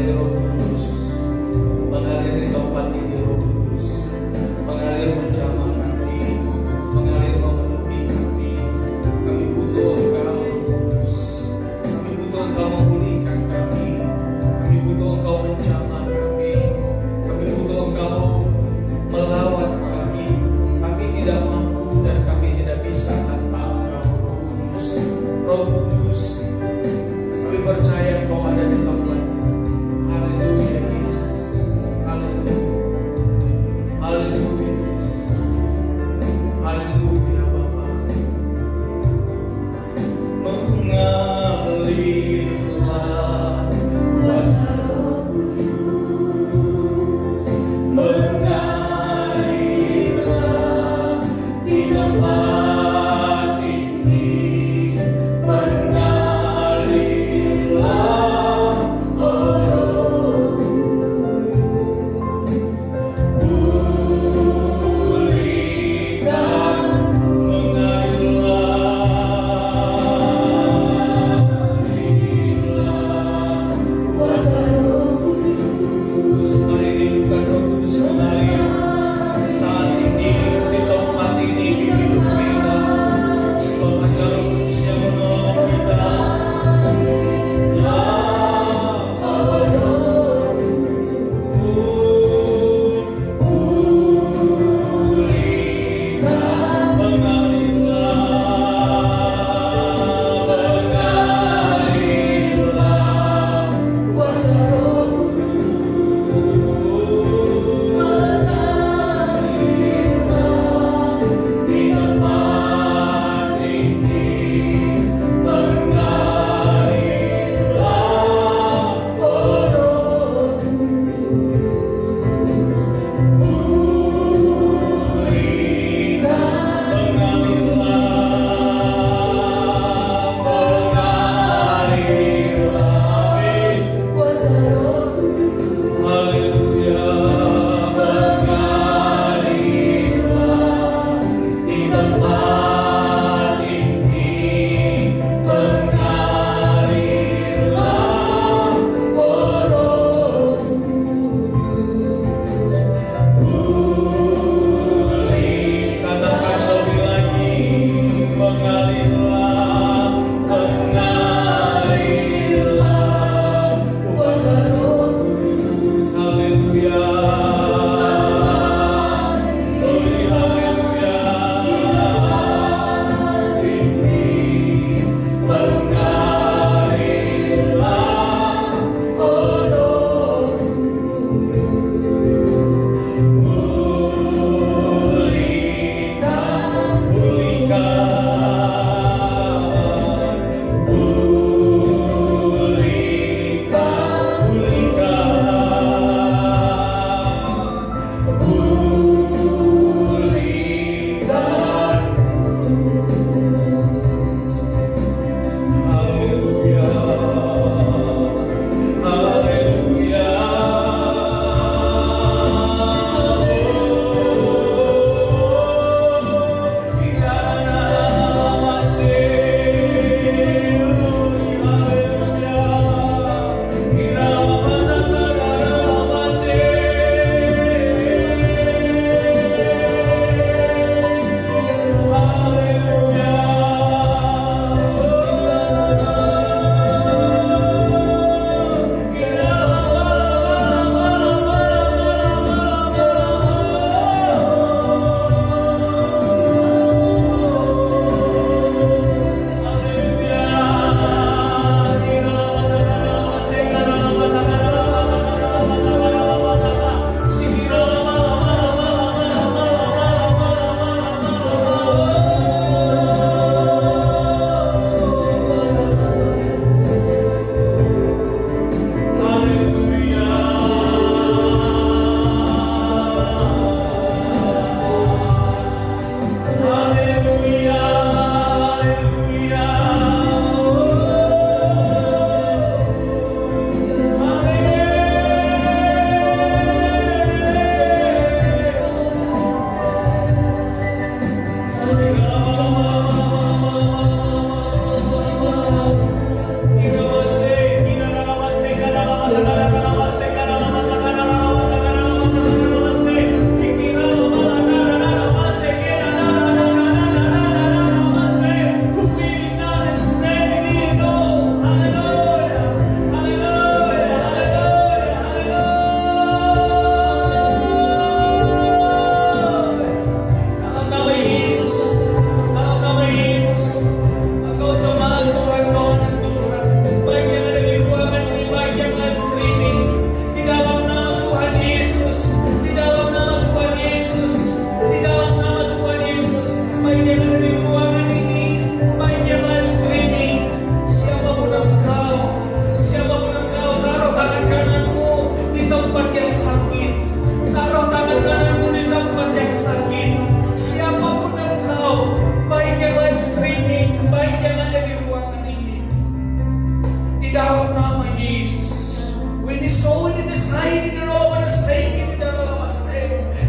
mengalir Roh Kudus, mengalir di tempat ini Roh Kudus, mengalir menjamah kami, mengalir memenuhi kami. Kami butuh Engkau Roh Kudus, kami butuh Engkau memulihkan kami, kami butuh Engkau menjamah kami, kami butuh Engkau melawat kami. Kami tidak mampu dan kami tidak bisa tanpa Engkau Roh Kudus. Roh Kudus, kami percaya Engkau ada di tempat hari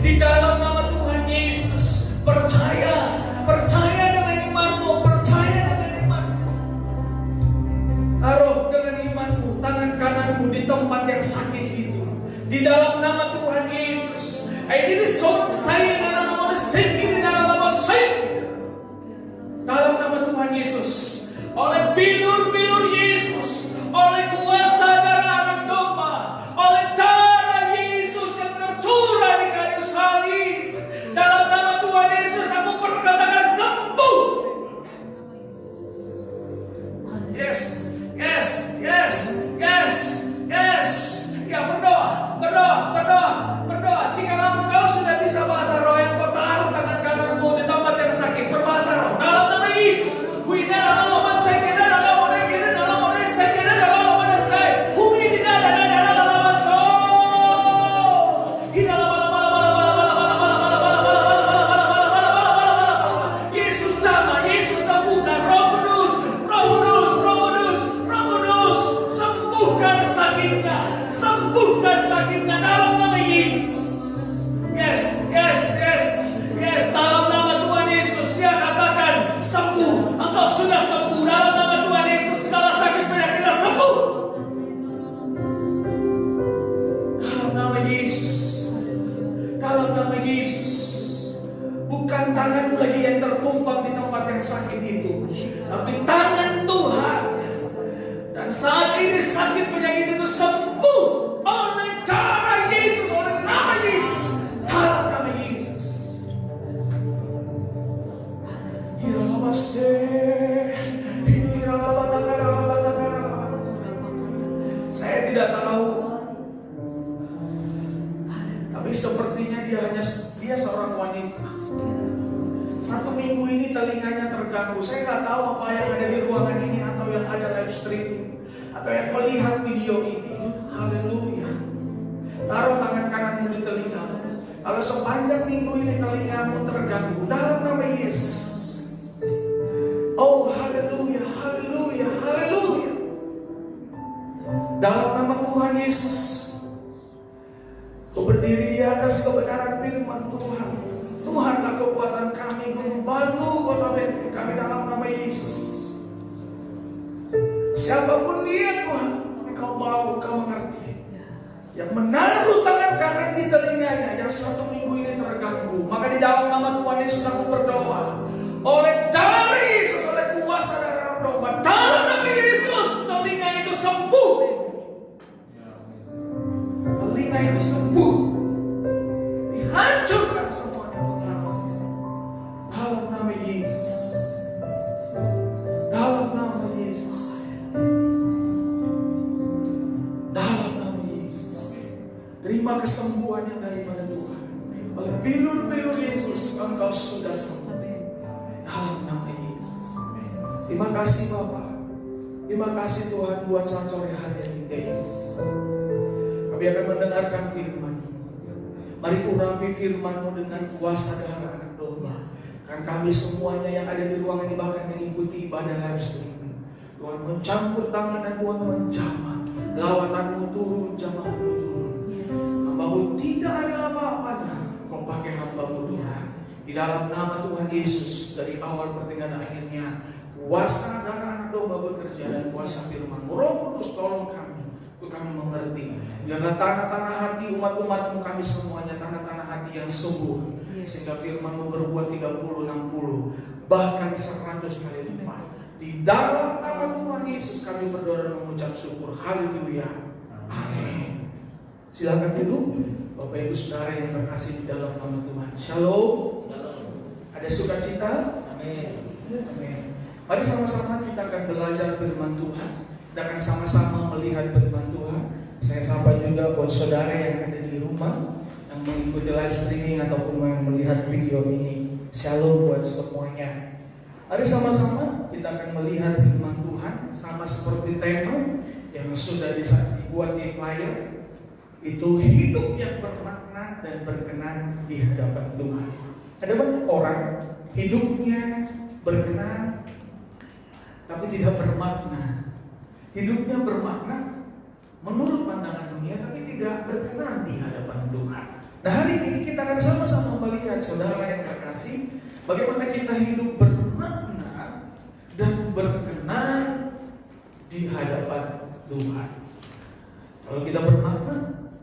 Di dalam nama Tuhan Yesus, percaya dengan imanmu, percaya dengan imanmu. Taruh dengan imanmu tangan kananmu di tempat yang sakit itu. Di dalam nama Tuhan Yesus. Dalam nama Tuhan Yesus, oleh bilur-bilur Yesus, oleh kuasa darah anak domba, oleh darah Yesus yang tercurah di kayu salib, dalam nama Tuhan Yesus aku perkatakan sembuh. Yes. Ya, berdoa. Jikalau engkau sudah bisa bahasa roh, yang kau taruh tangan kananmu di tempat yang sakit, berbahasa roh dalam nama Yesus. Yesus sembuhkan, Roh Kudus, sembuhkan sakitnya dalam nama Yesus. Yes, dalam nama Tuhan Yesus. Dia katakan sembuh. Engkau sudah sembuh dalam nama Tuhan Yesus. Segala sakit penyakitnya sembuh dalam nama Yesus. Dalam nama Yesus. Bukan tanganmu lagi yang tertumpang di tempat yang sakit itu, tapi tangan Tuhan. Dan saat ini sakit penyakit itu sembuh oleh darah Yesus, oleh nama Yesus, dalam nama Yesus. Saya tidak tahu, tapi sepertinya dia seorang wanita. 1 minggu ini telinganya terganggu. Saya nggak tahu apa yang ada di ruangan ini, atau yang ada live streaming, atau yang melihat video ini. Haleluya. Taruh tangan kananmu di telingamu. Kalau sepanjang minggu ini telingamu terganggu, dalam nama Yesus. Oh, haleluya. Dalam nama Tuhan Yesus, aku berdiri di atas kebenaran firman Tuhan. Tuhanlah kekuatan kami, gunung batu kota Benteng kami, dalam nama Yesus. Siapapun dia Tuhan, Engkau mau, Engkau mengerti. Yang menaruh tangan kanan di telinganya, yang 1 minggu ini terganggu, maka di dalam nama Tuhan Yesus aku berdoa, oleh darah Yesus, oleh kuasa darah domba, dalam nama Yesus, telinga itu sembuh. Telinga itu sembuh, dihancurkan semuanya. Dalam nama Yesus. Dalam nama Yesus. Dalam nama Yesus. Terima kesembuhan yang daripada Tuhan. Oleh bilur-bilur Yesus, Engkau sudah sembuh. Dalam nama Yesus. Terima kasih Bapak. Terima kasih Tuhan buat sore hari ini. Kami akan mendengarkan firman. Mari urapi firman-Mu dengan kuasa darah anak domba. Dan kami semuanya yang ada di ruangan ini, bahkan yang ikuti ibadah live streaming, Tuhan mencampur tangan dan Tuhan menjamah. Lawatan-Mu turun, jamaah-Mu turun. Hamba-Mu tidak ada apa-apanya, Kau pakai hamba-Mu Tuhan. Di dalam nama Tuhan Yesus, dari awal pertengahan akhirnya, kuasa darah anak domba bekerja, dan kuasa firman-Mu. Roh Kudus tolong kami, untuk kami mengerti. Biarlah tanah-tanah hati umat-umat-Mu kami semuanya, tanah-tanah hati yang subur, sehingga firman-Mu berbuat 30, 60, bahkan 100 kali lipat. Di dalam nama Tuhan Yesus kami berdoa dan mengucap syukur. Haleluya. Amin. Silakan duduk, Bapak Ibu Saudara yang terkasih di dalam nama Tuhan. Shalom. Ada sukacita? Amin. Amin. Mari sama-sama kita akan belajar firman Tuhan. Kita akan sama-sama melihat firman Tuhan. Saya sapa juga buat saudara yang ada di rumah, yang mengikuti live streaming ataupun yang melihat video ini. Shalom buat semuanya. Mari sama-sama kita akan melihat firman Tuhan, sama seperti tema yang sudah dibuat di flyer. Itu hidup yang bermakna dan berkenan di hadapan Tuhan. Ada banyak orang hidupnya berkenan tapi tidak bermakna. Hidupnya bermakna menurut pandangan dunia tapi tidak berkenan di hadapan Tuhan. Nah, hari ini kita akan sama-sama melihat, saudara yang terkasih, bagaimana kita hidup bermakna dan berkenan di hadapan Tuhan. Kalau kita bermakna,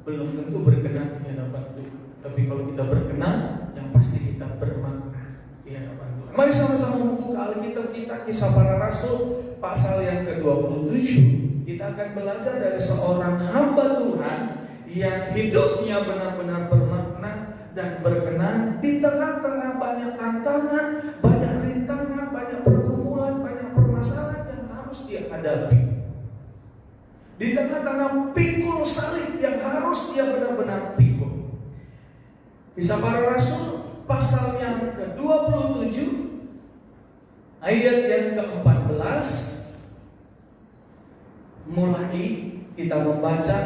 belum tentu berkenan di hadapan Tuhan. Tapi kalau kita berkenan, yang pasti kita bermakna di hadapan Tuhan. Mari sama-sama membuka Alkitab kita, Kisah Para Rasul pasal yang ke-27. Kita akan belajar dari seorang hamba Tuhan yang hidupnya benar-benar bermakna dan berkenan di tengah-tengah banyak tantangan, banyak rintangan, banyak pergumulan, banyak permasalahan yang harus dia hadapi. Di tengah-tengah pikul salib yang harus dia benar-benar pikul. Kisah Para Rasul pasal yang ke-27 ayat yang ke-14, mulai kita membaca.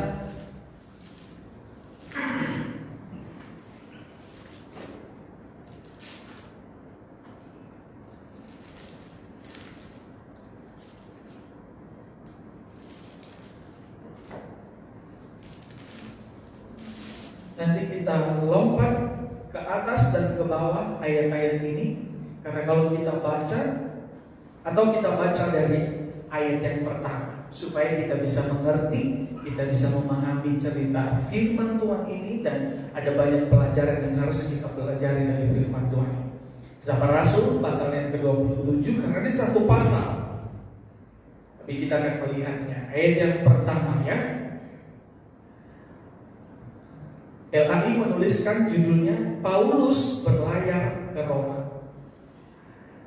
Nanti kita lompat ke atas dan ke bawah ayat-ayat ini, karena kalau kita baca atau kita baca dari ayat yang pertama supaya kita bisa mengerti, kita bisa memahami cerita firman Tuhan ini, dan ada banyak pelajaran yang harus kita pelajari dari firman Tuhan ini. Kisah Para Rasul pasal yang ke-27, karena ini satu pasal, tapi kita akan melihatnya. Ayat yang pertama ya. LAI menuliskan judulnya Paulus berlayar ke Roma.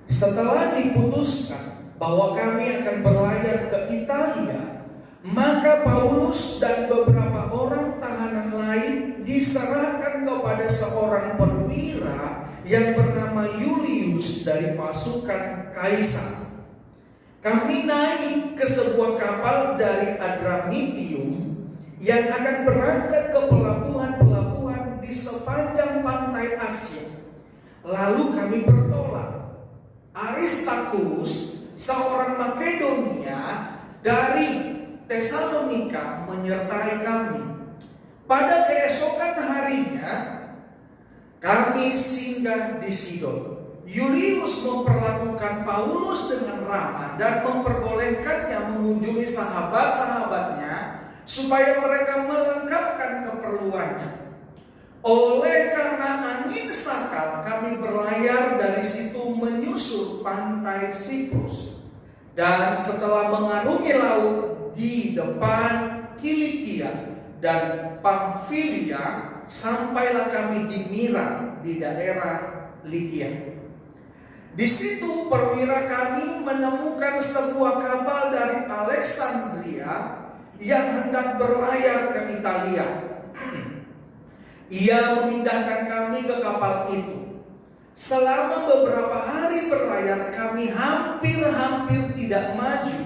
Setelah diputuskan bahwa kami akan berlayar ke Italia, maka Paulus dan beberapa orang tahanan lain diserahkan kepada seorang perwira yang bernama Julius dari pasukan Kaisar. Kami naik ke sebuah kapal dari Adramitium yang akan berangkat ke pelabuhan-pelabuhan di sepanjang pantai Asia. Lalu kami bertolak. Aristarchus, seorang Makedonia dari Tesalonika, menyertai kami. Pada keesokan harinya, kami singgah di Sidon. Julius memperlakukan Paulus dengan ramah dan memperbolehkannya mengunjungi sahabat-sahabatnya supaya mereka melengkapkan keperluannya. Oleh karena angin sakal, kami berlayar dari situ menyusur pantai Siprus. Dan setelah mengarungi laut di depan Kilikia dan Pamfilia, sampailah kami di Mira di daerah Likia. Di situ perwira kami menemukan sebuah kapal dari Alexandria yang hendak berlayar ke Italia. Ia memindahkan kami ke kapal itu. Selama beberapa hari berlayar, kami hampir-hampir tidak maju,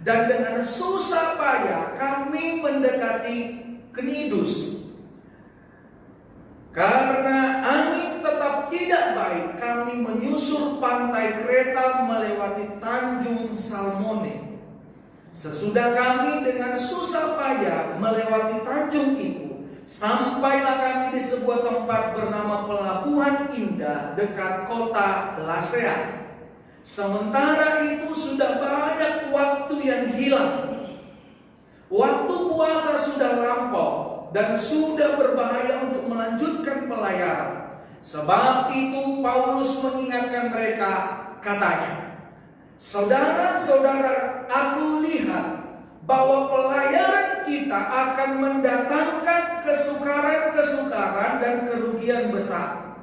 dan dengan susah payah kami mendekati Knidus. Karena angin tetap tidak baik, kami menyusur pantai Kreta melewati Tanjung Salmone. Sesudah kami dengan susah payah melewati tanjung itu, sampailah kami di sebuah tempat bernama Pelabuhan Indah dekat kota Lasea. Sementara itu sudah banyak waktu yang hilang. Waktu puasa sudah lampau dan sudah berbahaya untuk melanjutkan pelayaran. Sebab itu Paulus mengingatkan mereka, katanya, "Saudara-saudara, aku lihat bahwa pelayaran kita akan mendatangkan kesukaran-kesukaran dan kerugian besar.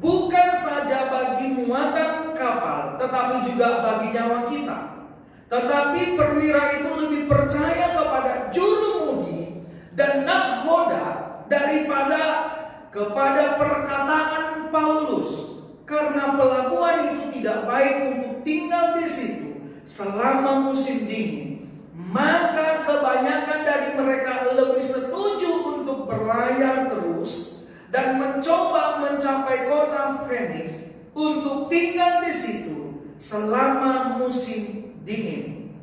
Bukan saja bagi muatan kapal, tetapi juga bagi nyawa kita. Tetapi perwira itu lebih percaya kepada jurumudi dan nahkoda daripada kepada perkataan Paulus. Karena pelabuhan itu tidak baik untuk tinggal di situ selama musim dingin, maka kebanyakan dari mereka lebih setuju untuk berlayar terus dan mencoba mencapai kota Phoenix untuk tinggal di situ selama musim dingin.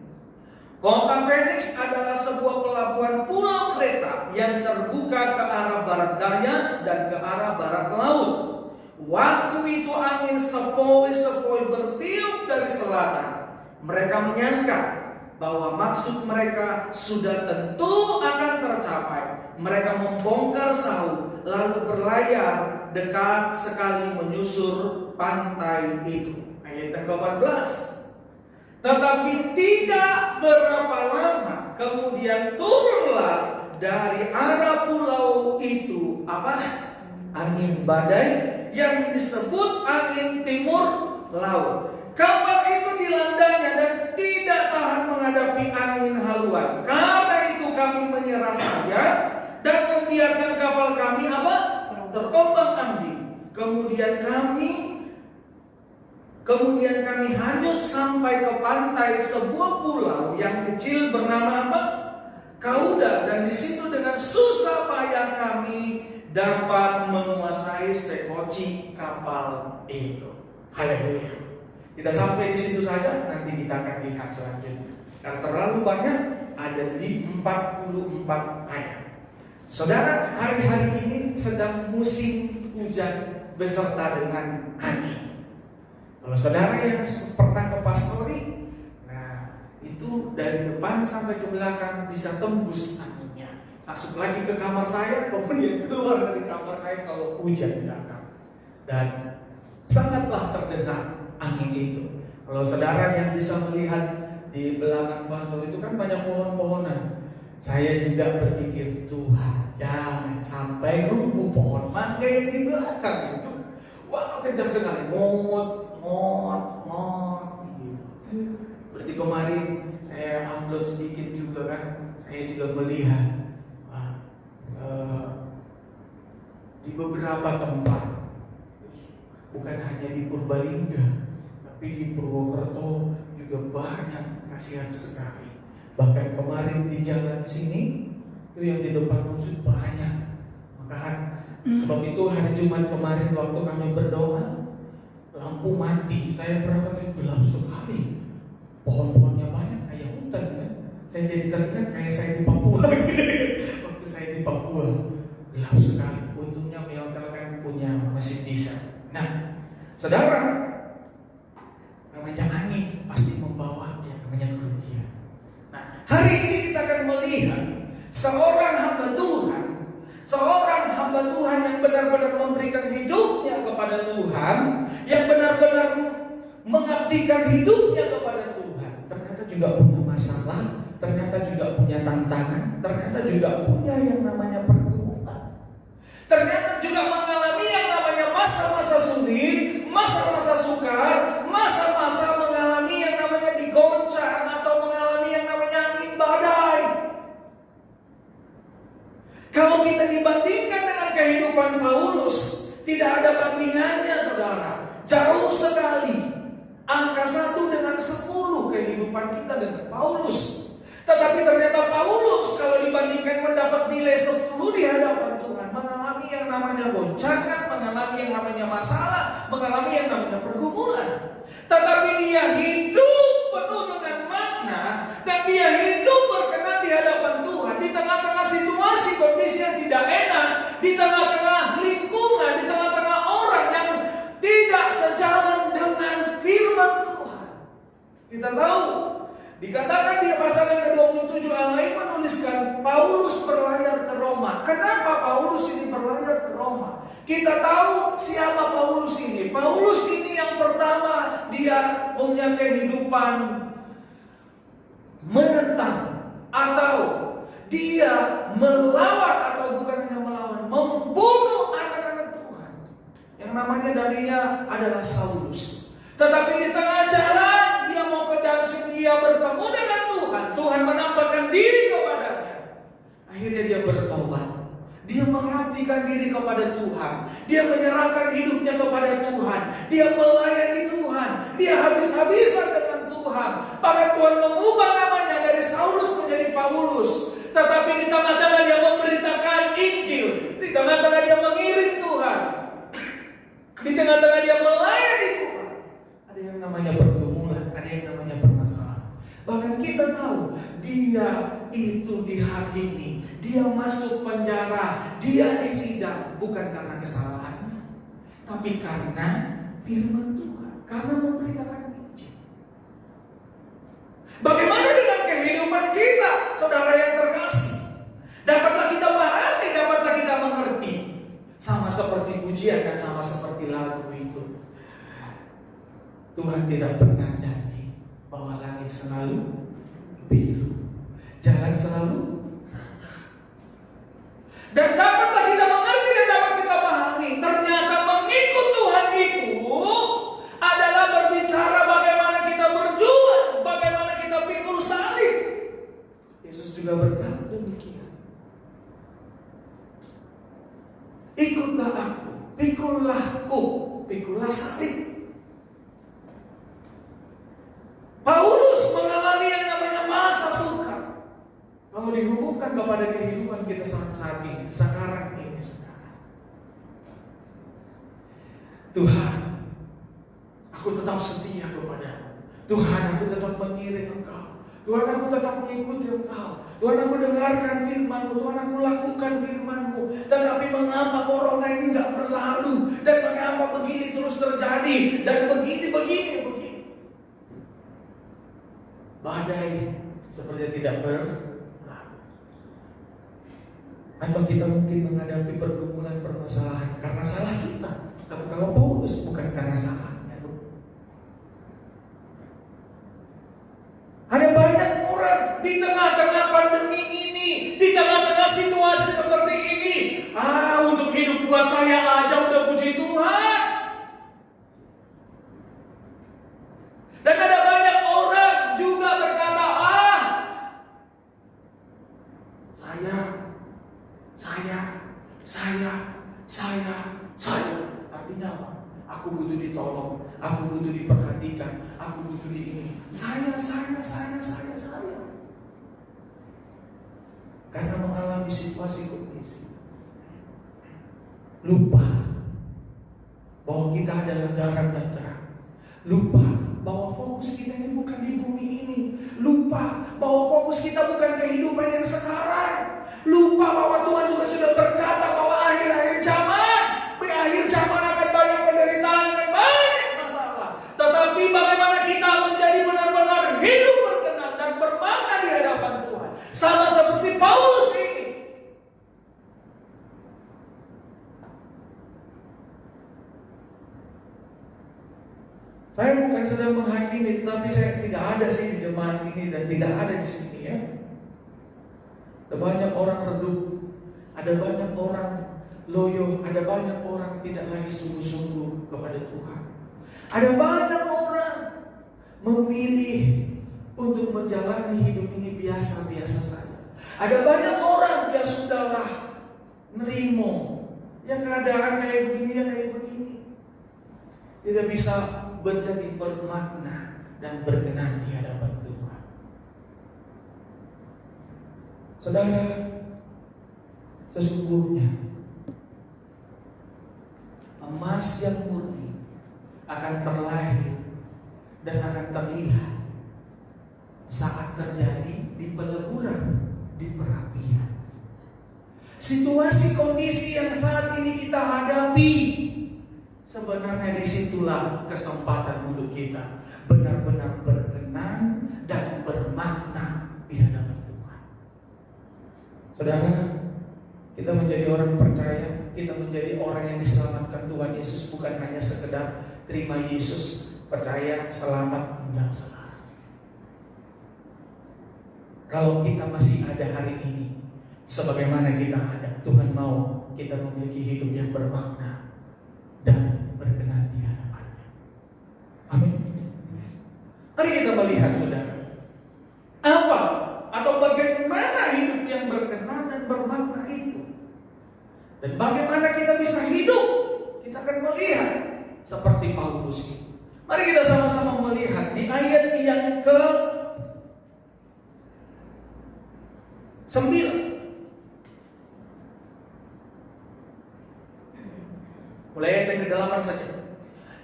Kota Phoenix adalah sebuah pelabuhan pulau Kreta yang terbuka ke arah barat daya dan ke arah barat laut. Waktu itu angin sepoi-sepoi bertiup dari selatan. Mereka menyangka bahwa maksud mereka sudah tentu akan tercapai. Mereka membongkar sauh lalu berlayar dekat sekali menyusur pantai itu. Ayat yang ke-14. Tetapi tidak berapa lama kemudian turunlah dari arah pulau itu angin badai yang disebut angin timur laut. Kapal itu dilandanya dan tidak tahan menghadapi angin haluan. Karena itu kami menyerah saja dan membiarkan kapal kami terombang-ambing. Kemudian kami hanyut sampai ke pantai sebuah pulau yang kecil bernama Kauda, dan di situ dengan susah payah kami dapat menguasai sekoci kapal itu. Haleluya. Kita sampai di situ saja, nanti kita akan lihat selanjutnya. Karena terlalu banyak, ada di 44 ayat. Saudara, hari-hari ini sedang musim hujan beserta dengan angin. Kalau saudara yang pernah ke pastori, nah itu dari depan sampai ke belakang bisa tembus anginnya. Masuk lagi ke kamar saya, kemudian keluar dari kamar saya kalau hujan datang. Dan sangatlah terdengar angin itu. Kalau saudara yang bisa melihat di belakang pastor itu kan banyak pohon-pohonan. Saya juga berpikir, Tuhan jangan sampai rubuh pohon mangga yang di belakang itu. Wah, kencang sekali, ngot. Berarti kemarin saya upload sedikit juga kan, saya juga melihat di beberapa tempat, bukan hanya di Purbalingga, tapi di Purwokerto juga banyak, kasihan sekali. Bahkan kemarin di jalan sini itu yang di depan maksud banyak. Maka sebab itu hari Jumat kemarin waktu kami berdoa, lampu mati. Saya berangkat gelap sekali. Pohon-pohonnya banyak kayak hutan kan. Saya jadi teringat kayak saya di Papua. Waktu saya di Papua gelap sekali. Untungnya Miyota kan punya mesin diesel. Nah, saudara, namanya angin pasti membawa yang namanya kerugian. Nah, hari ini kita akan melihat seorang hamba Tuhan yang benar-benar memberikan hidupnya kepada Tuhan, yang benar-benar mengabdikan hidupnya kepada Tuhan. Ternyata juga punya masalah, ternyata juga punya tantangan, ternyata juga punya yang namanya pergumulan. Ternyata juga mengalami yang namanya masa-masa sulit, masa-masa sukar, masa-masa mengalami yang namanya digoncang atau mengalami yang namanya angin badai. Kalau kita dibandingkan dengan kehidupan Paulus, tidak ada bandingannya, saudara. Jauh sekali. Angka 1 dengan 10 kehidupan kita dengan Paulus. Tetapi ternyata Paulus kalau dibandingkan mendapat nilai 10 di hadapan Tuhan, mengalami yang namanya goncangan, mengalami yang namanya masalah, mengalami yang namanya pergumulan. Tetapi dia hidup penuh dengan makna, dan dia hidup berkenan di hadapan Tuhan. Di tengah-tengah situasi kondisi yang tidak enak, di tengah-tengah lingkungan, di tengah-tengah orang yang tidak sejalan dengan firman Tuhan. Kita tahu, dikatakan di pasal yang ke-27 Al-Lain menuliskan Paulus berlayar ke Roma. Kenapa Paulus ini berlayar ke Roma? Kita tahu siapa Paulus ini. Paulus ini yang pertama, dia punya kehidupan menentang, atau dia melawan, atau bukan hanya melawan, membunuh anak-anak Tuhan. Yang namanya darinya adalah Saulus. Tetapi di tengah jalan dia mau ke Damsyik, dia bertemu dengan Tuhan. Tuhan menampakkan diri kepadanya. Akhirnya dia bertobat. Dia mengabdikan diri kepada Tuhan. Dia menyerahkan hidupnya kepada Tuhan. Dia melayani Tuhan. Dia habis-habisan dengan Tuhan. Bahkan Tuhan mengubah namanya dari Saulus menjadi Paulus. Tetapi di tengah-tengah dia memberitakan Injil. Di tengah-tengah dia mengiring Tuhan. Di tengah-tengah dia melayani Tuhan. Ada yang namanya pergumulan, ada yang namanya permasalahan. Bahkan kita tahu dia itu dihakimi, dia masuk penjara, dia disidang bukan karena kesalahannya, tapi karena firman Tuhan, karena memberitakan Injil. Bagaimana dengan kehidupan kita, saudara yang terkasih? Dapatlah kita pahami, dapatlah kita mengerti. Sama seperti pujian dan sama seperti lagu itu. Tuhan tidak pernah janji bahwa langit selalu biru, jalan selalu rata. Dan dapatlah kita mengerti dan dapat kita pahami, ternyata mengikut Tuhan itu adalah berbicara bagaimana kita berjuang, bagaimana kita pikul salib. Yesus juga berkata demikian. Ikutlah aku, pikullah salib. Paulus mengalami yang namanya masa sukar. Kalau dihubungkan kepada kehidupan kita saat ini, sekarang ini, saudara. Tuhan, aku tetap setia kepada-Mu. Tuhan, aku tetap mengiring Engkau. Tuhan, aku tetap mengikuti Engkau. Tuhan, aku dengarkan firman-Mu. Tuhan, aku lakukan firman-Mu. Tetapi mengapa corona ini gak berlalu? Dan mengapa begini terus terjadi? Dan begini. Badai seperti tidak berlalu. Atau kita mungkin menghadapi pergumulan permasalahan karena salah kita. Tapi kalau Paulus bukan karena salahnya. Ada banyak orang di tengah-tengah pandemi ini, di tengah-tengah situasi seperti ini. Untuk hidup buat saya aja udah puji Tuhan. Dan ada banyak orang juga berkata, saya. Artinya apa? Aku butuh ditolong, aku butuh diperhatikan, aku butuh di ini. Saya. Karena mengalami situasi kondisi. Lupa bahwa kita adalah garam dan terang. Lupa bahwa fokus kita ini bukan di bumi ini. Lupa bahwa fokus kita bukan kehidupan yang sekarang. Lupa bahwa Tuhan juga sudah berkata bahwa akhir-akhir zaman akan banyak penderitaan dan banyak masalah. Tetapi bagaimana kita menjadi benar-benar hidup berkenan dan bermakna di hadapan Tuhan. Sama seperti Paulus ini. Saya bukan sedang menghakimi, tetapi saya tidak ada sih di jemaat ini dan tidak ada di sini ya. Ada banyak orang redup, ada banyak orang loyo, ada banyak orang tidak lagi sungguh-sungguh kepada Tuhan. Ada banyak orang memilih untuk menjalani hidup ini biasa-biasa saja. Ada banyak orang yang sudahlah nerimo, yang keadaan kayak begini. Tidak bisa menjadi bermakna dan berkenan di hadapan Tuhan. Saudara, sesungguhnya emas yang murni akan terlahir dan akan terlihat saat terjadi di peleburan, di perapian. Situasi kondisi yang saat ini kita hadapi, sebenarnya disitulah kesempatan untuk kita benar-benar berkenan dan bermakna di hadapan Tuhan. Saudara, kita menjadi orang percaya, kita menjadi orang yang diselamatkan Tuhan Yesus bukan hanya sekedar terima Yesus, percaya, selamat, undang saudara. Kalau kita masih ada hari ini, sebagaimana kita ada, Tuhan mau kita memiliki hidup yang bermakna dan berkenan di hadapannya. Amin. Mari kita melihat saudara, apa atau bagaimana hidup yang berkenan dan bermakna itu, dan bagaimana kita bisa hidup. Kita akan melihat seperti Paulus ini. Mari kita sama-sama melihat di ayat yang ke-9. Mulai ayat yang ke-8 saja.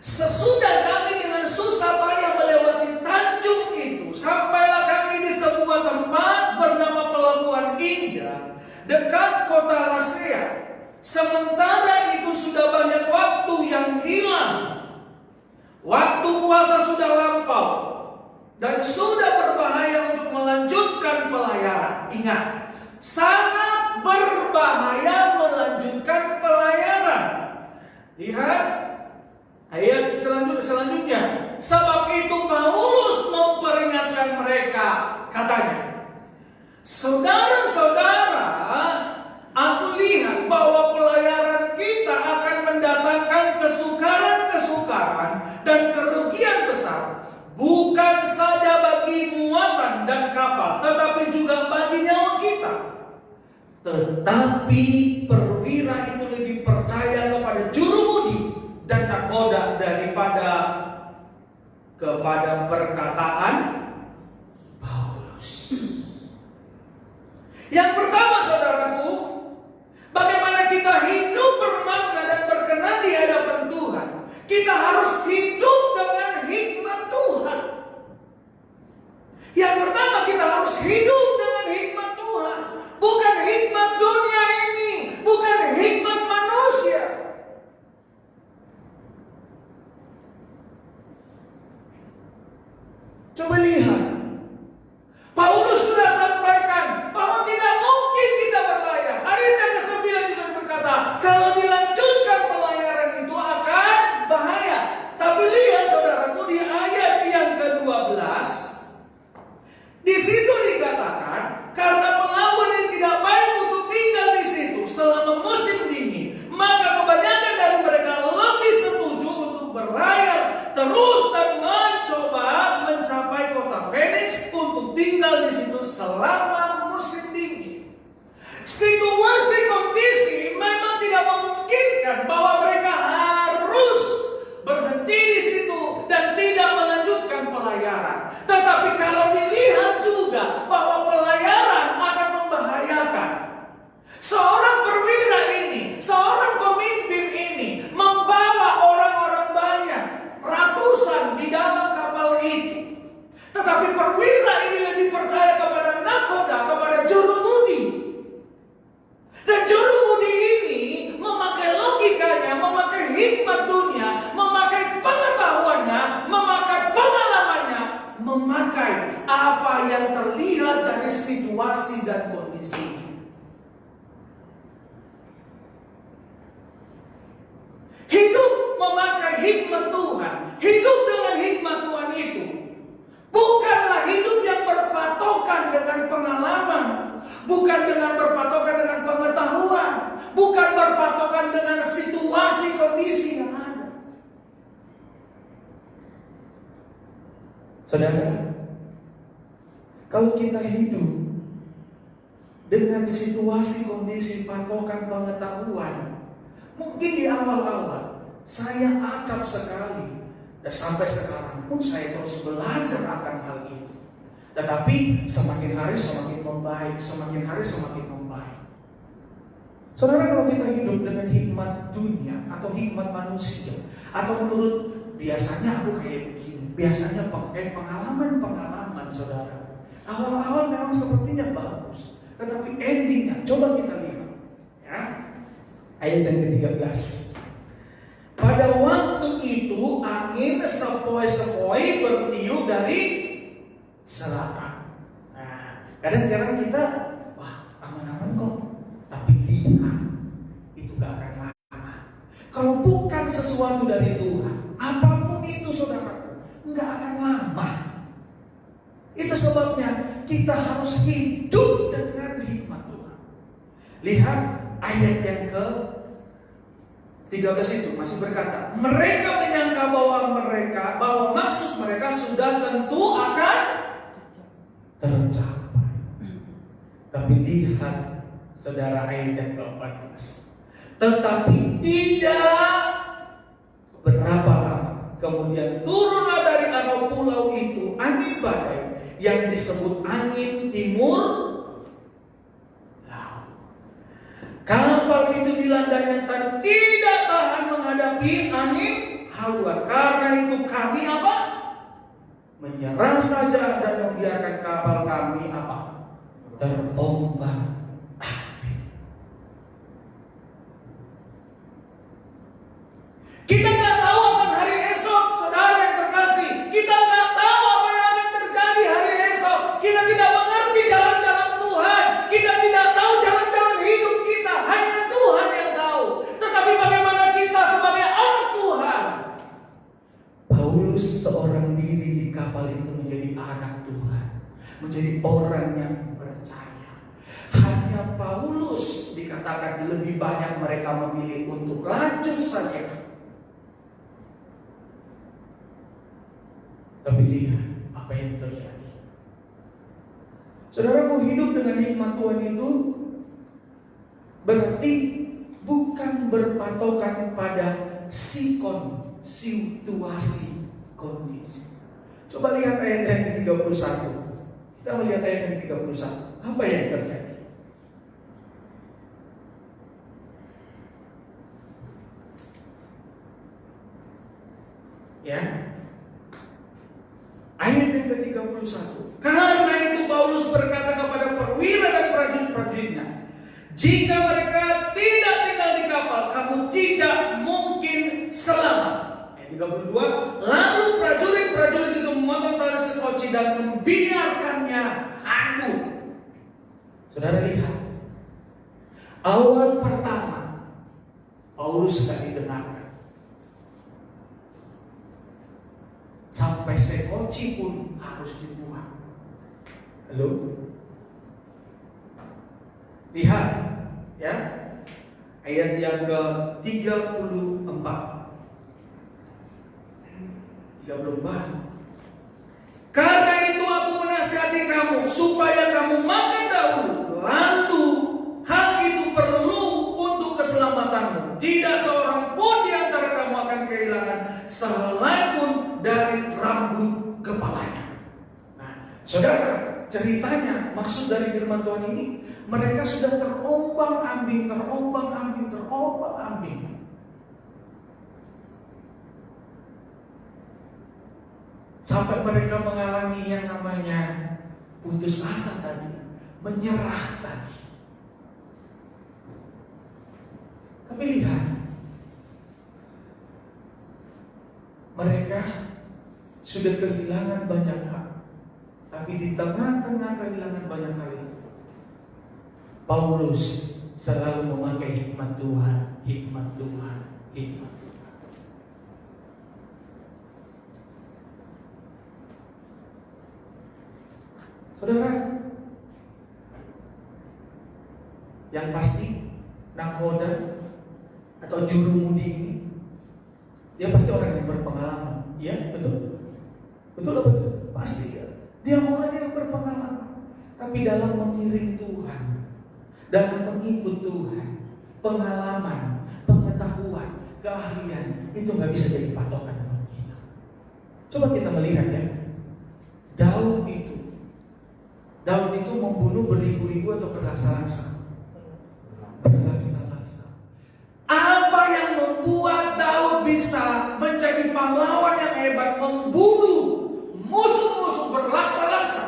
Sesudah kami dengan susah payah melewati tanjung itu, sampailah kami di sebuah tempat bernama Pelabuhan Indah, Fenikia, dekat kota Lasea. Sementara itu sudah banyak waktu yang hilang. Waktu puasa sudah lampau dan sudah berbahaya untuk melanjutkan pelayaran. Ingat, sangat berbahaya melanjutkan pelayaran. Lihat ayat selanjutnya. Sebab itu Paulus memperingatkan mereka, katanya, saudara-saudara, aku lihat bahwa pelayaran kita akan mendatangkan kesukaran-kesukaran dan kerugian besar, bukan saja bagi muatan dan kapal, tetapi juga bagi nyawa kita. Tetapi perwira itu lebih percaya kepada jurumudi dan nakoda daripada kepada perkataan Paulus. Yang pertama, saudaraku, bagaimana kita hidup bermakna dan berkenan di hadapan Tuhan. Kita harus hidup dengan hikmat Tuhan. Yang pertama, kita harus hidup dengan hikmat Tuhan. Bukan hikmat dunia ini, bukan hikmat manusia. Coba lihat, Paulus sudah sampaikan bahwa tidak mungkin kita berlayar. Ayat yang ke-9 juga berkata, kalau dilanjutkan pelayaran itu akan bahaya. Tapi lihat saudaraku, di ayat yang ke-12, di situ dikatakan, karena pelabuhan ini tidak baik untuk tinggal di situ selama musim dingin, maka kebanyakan dari mereka lebih setuju untuk berlayar terus dan mencoba mencapai kota Phoenix untuk tinggal di situ selama musim dingin. Situasi kondisi memang tidak memungkinkan bahwa mereka harus berhenti di situ dan tidak melanjutkan pelayaran. Tetapi kalau dilihat juga bahwa pelayaran akan membahayakan. Seorang perwira ini, seorang pemimpin ini membawa orang-orang banyak, ratusan di dalam kapal itu. Tetapi perwira ini lebih percaya kepada nakoda, kepada jurumudi. Dan jurumudi ini memakai logikanya, memakai hikmat dunia, memakai pengetahuannya, memakai pengalamannya, memakai apa yang terlihat dari situasi dan kondisi. Hidup memakai hikmat Tuhan, hidup dengan hikmat Tuhan itu bukanlah hidup yang berpatokan dengan pengalaman, bukan dengan berpatokan dengan pengetahuan, bukan berpatokan dengan situasi kondisi yang ada. Saudara, kalau kita hidup dengan situasi kondisi patokan pengetahuan, mungkin di awal-awal saya acap sekali. Dan sampai sekarang pun saya terus belajar akan hal itu. Tetapi semakin hari semakin membaik, semakin hari semakin membaik. Saudara, kalau kita hidup dengan hikmat dunia atau hikmat manusia, atau menurut biasanya aku kayak begini, biasanya pakai pengalaman-pengalaman, saudara. Awal-awal memang sepertinya bagus, tetapi endingnya, coba kita lihat. Ya, ayat yang ke-13. Pada waktu itu angin sepoi-sepoi bertiup dari selatan. Nah, kadang-kadang kita, wah aman-aman kok, tapi lihat, itu gak akan lama. Kalau bukan sesuatu dari Tuhan, apapun itu saudara, gak akan lama. Itu sebabnya kita harus hidup dengan hikmat Tuhan. Lihat ayat yang ke-13 itu masih berkata, mereka menyangka bahwa maksud mereka sudah tentu akan tercapai. Tapi lihat saudara, ayat yang ke-14. Tetapi tidak berapa lama kemudian turunlah dari arah pulau itu angin badai yang disebut angin timur laut. Kapal itu dilandanya dan tidak tahan menghadapi angin haluan. Karena itu kami apa? Menyerang saja dan membiarkan kapal kami apa? Terombang. Kita nggak tahu akan hari esok, saudara yang terkasih. Kita nggak tahu apa yang akan terjadi hari esok. Kita tidak mengerti jalan-jalan Tuhan. Kita tidak tahu jalan-jalan hidup kita. Hanya Tuhan yang tahu. Tetapi bagaimana kita sebagai anak Tuhan? Paulus seorang diri di kapal itu menjadi anak Tuhan. Menjadi orang yang percaya. Hanya Paulus dikatakan lebih banyak mereka memilih untuk lanjut saja. Tapi lihat apa yang terjadi. Saudara, mau hidup dengan hikmat Tuhan itu berarti bukan berpatokan pada situasi kondisi. Coba lihat ayat yang ke-31. Kita melihat ayat yang ke-31. Apa yang terjadi? Ya. Ayat yang ke-31. Karena itu Paulus berkata kepada perwira dan prajurit-prajuritnya, jika mereka tidak tinggal di kapal, kamu tidak mungkin selamat. Ayat 32. Lalu prajurit-prajurit itu memotong tali sekoci dan membiarkannya hanyut. Saudara lihat, awal pertama Paulus sudah didengarkan. Sampai sekoci pun harus dibuang. Halo? Lihat ya. Ayat yang ke-34. 34. Karena itu aku menasihati kamu supaya kamu makan dahulu, lalu hal itu perlu untuk keselamatanmu. Tidak seorang pun di antara kamu akan kehilangan sehelai pun dari rambut kepalanya. Nah, saudara, ceritanya maksud dari firman Tuhan ini, mereka sudah terombang-ambing. Sampai mereka mengalami yang namanya putus asa tadi, menyerah tadi. Tapi lihat, mereka sudah kehilangan banyak hal. Tapi di tengah-tengah kehilangan banyak hal itu, Paulus selalu memakai hikmat Tuhan. Saudara, yang pasti nakhoda atau jurumudi ini, dia pasti orang yang berpengalaman. Iya, betul. Betul apa betul? Pasti ya. Dia orang yang berpengalaman. Tapi dalam mengiring Tuhan, dalam mengikut Tuhan, pengalaman, pengetahuan, keahlian itu nggak bisa jadi patokan buat kita. Coba kita melihat ya, Daud itu membunuh beribu-ribu atau berlaksa-laksa. Apa yang membuat Daud bisa menjadi pahlawan yang hebat, membunuh musuh-musuh berlaksa-laksa?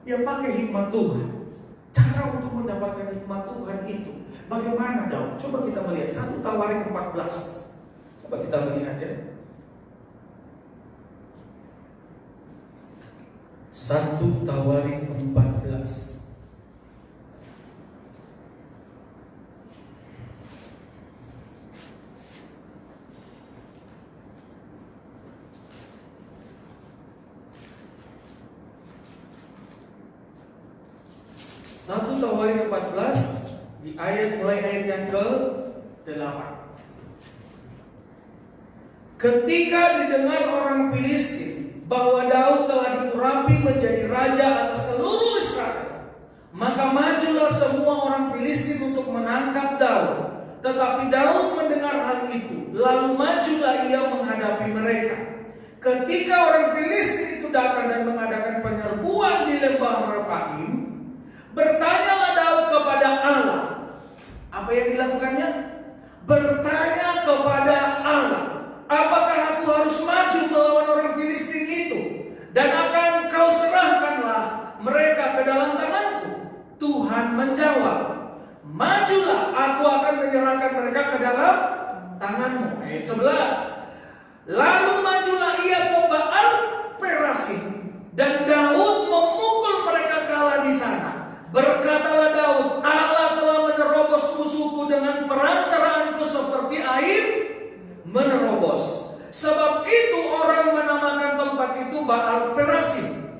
Dia pakai hikmat Tuhan. Cara untuk mendapatkan hikmat Tuhan itu bagaimana Daud? Coba kita melihat 1 Tawarik 14. Coba kita melihat ya. 1 Tawarik 14. Tawarik 14 di mulai ayat yang ke-8. Ketika didengar orang Filistin bahwa Daud telah diurapi menjadi raja atas seluruh Israel, maka majulah semua orang Filistin untuk menangkap Daud. Tetapi Daud mendengar hal itu, lalu majulah ia menghadapi mereka. Ketika orang Filistin itu datang dan mengadakan penyerbuan di lembah Refaim, bertanyalah Daud kepada Allah. Apa yang dilakukannya? Bertanya kepada Allah, apakah aku harus maju melawan orang Filistin itu? Dan akan kau serahkanlah mereka ke dalam tanganku? Tuhan menjawab, majulah, aku akan menyerahkan mereka ke dalam tanganmu. Ayat 11. Lalu majulah ia ke Baal Perasim, dan Daud memukul mereka kalah di sana. Berkatalah Daud, Allah telah menerobos musuhku dengan perantaraanku seperti air menerobos. Sebab itu orang menamakan tempat itu Baal Perasim.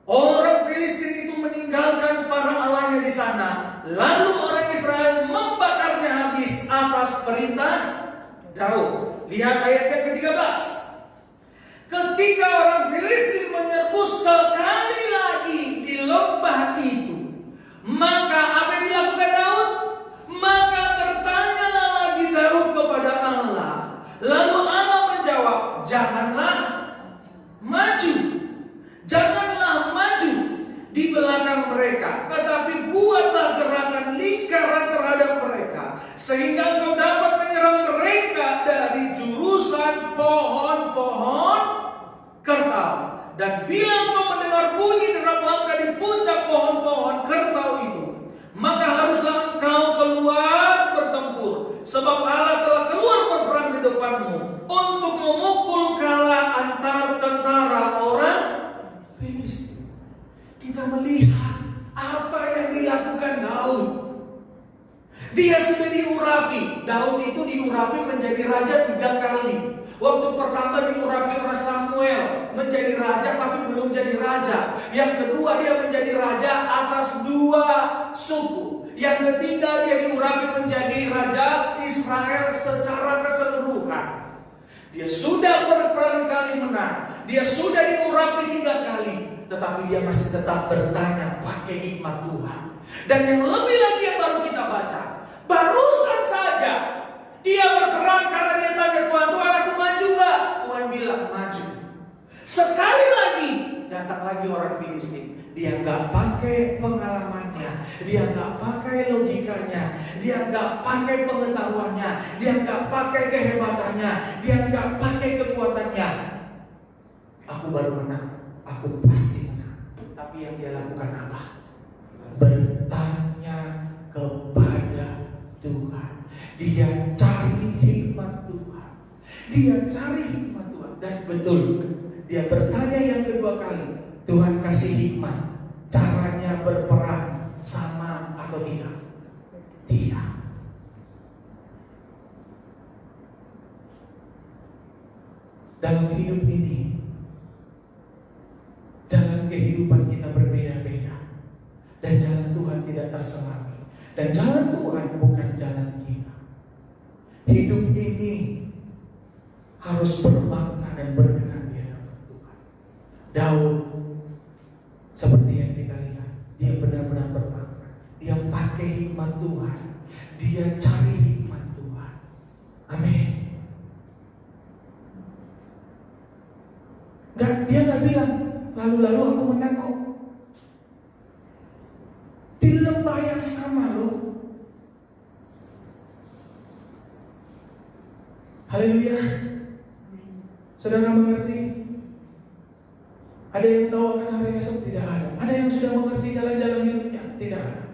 Orang Filistin itu meninggalkan para allahnya di sana. Lalu orang Israel membakarnya habis atas perintah Daud. Lihat ayatnya ke-13. Ketika orang Filistin menyerbu sekali lagi di lembah itu, maka apa yang dilakukan Daud? Maka bertanyalah lagi Daud kepada Allah. Lalu Allah menjawab, janganlah maju. Janganlah maju di belakang mereka, tetapi buatlah gerakan lingkaran terhadap mereka, sehingga engkau dapat menyerang mereka dari jurusan pohon-pohon kertau. Dan bila engkau mendengar bunyi derap langkah di puncak pohon-pohon kertau itu, maka haruslah engkau keluar bertempur, sebab Allah telah keluar berperang di depanmu untuk memukul kalah antar tentara orang Filistin. Kita melihat apa yang dilakukan Daud. Dia sudah diurapi. Daud itu diurapi menjadi raja 3 kali. Waktu pertama diurapi oleh Samuel menjadi raja, tapi belum jadi raja. Yang kedua dia menjadi raja atas 2 suku. Yang ketiga dia diurapi menjadi raja Israel secara keseluruhan. Dia sudah berkali-kali menang. Dia sudah diurapi 3 kali. Tetapi dia masih tetap bertanya pakai hikmat Tuhan. Dan yang lebih lagi yang baru kita baca, barusan saja dia berperang karena dia tanya Tuhan, Tuhan aku maju gak? Tuhan bilang maju. Sekali lagi datang lagi orang Filistin. Dia gak pakai pengalamannya, dia gak pakai logikanya, dia gak pakai pengetahuannya, dia gak pakai kehebatannya, dia gak pakai kekuatannya. Aku baru menang, aku pasti menang. Tapi yang dia lakukan apa? Bertanya kepada Tuhan. Dia cari hikmat Tuhan. Dia cari hikmat Tuhan. Dan betul, dia bertanya yang kedua kali. Tuhan kasih hikmat. Caranya berperang sama atau tidak? Tidak. Dalam hidup ini, jalan kehidupan kita berbeda-beda. Dan jalan Tuhan tidak terselangi. Dan jalan Tuhan bukan jalan kita. Hidup ini harus bermakna dan berkenan di hadapan Tuhan. Daud, seperti yang kita lihat, dia benar-benar bermakna. Dia pakai hikmat Tuhan. Dia cari hikmat Tuhan. Amin. Dia gak bilang, lalu-lalu aku menang kok. Di lembah yang sama loh. Haleluya. Saudara mengerti? Ada yang tahu akan hari esok? Tidak ada. Ada yang sudah mengerti jalan-jalan hidupnya? Tidak ada.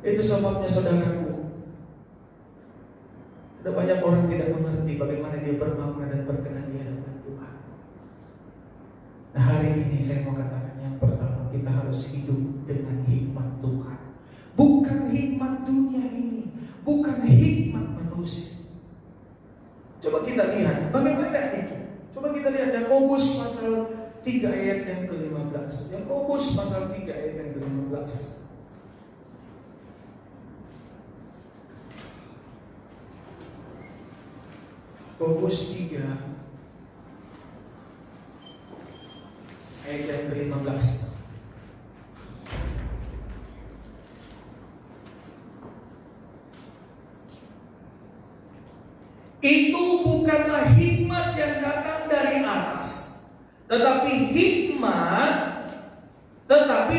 Itu sebabnya saudaraku, ada banyak orang tidak mengerti bagaimana dia bermakna dan berkenan di hadapan Tuhan. Nah, hari ini saya mau katakan yang pertama, kita harus hidup dengan hikmat Tuhan. Bukan hikmat dunia ini, bukan hikmat manusia. Coba kita lihat bagaimana itu. Coba kita lihat Yakobus pasal 3 ayat yang ke-15. Yakobus pasal 3 ayat yang ke-15. Yakobus 3 ayat yang ke-15. Itu bukanlah hikmat yang datang dari atas, tetapi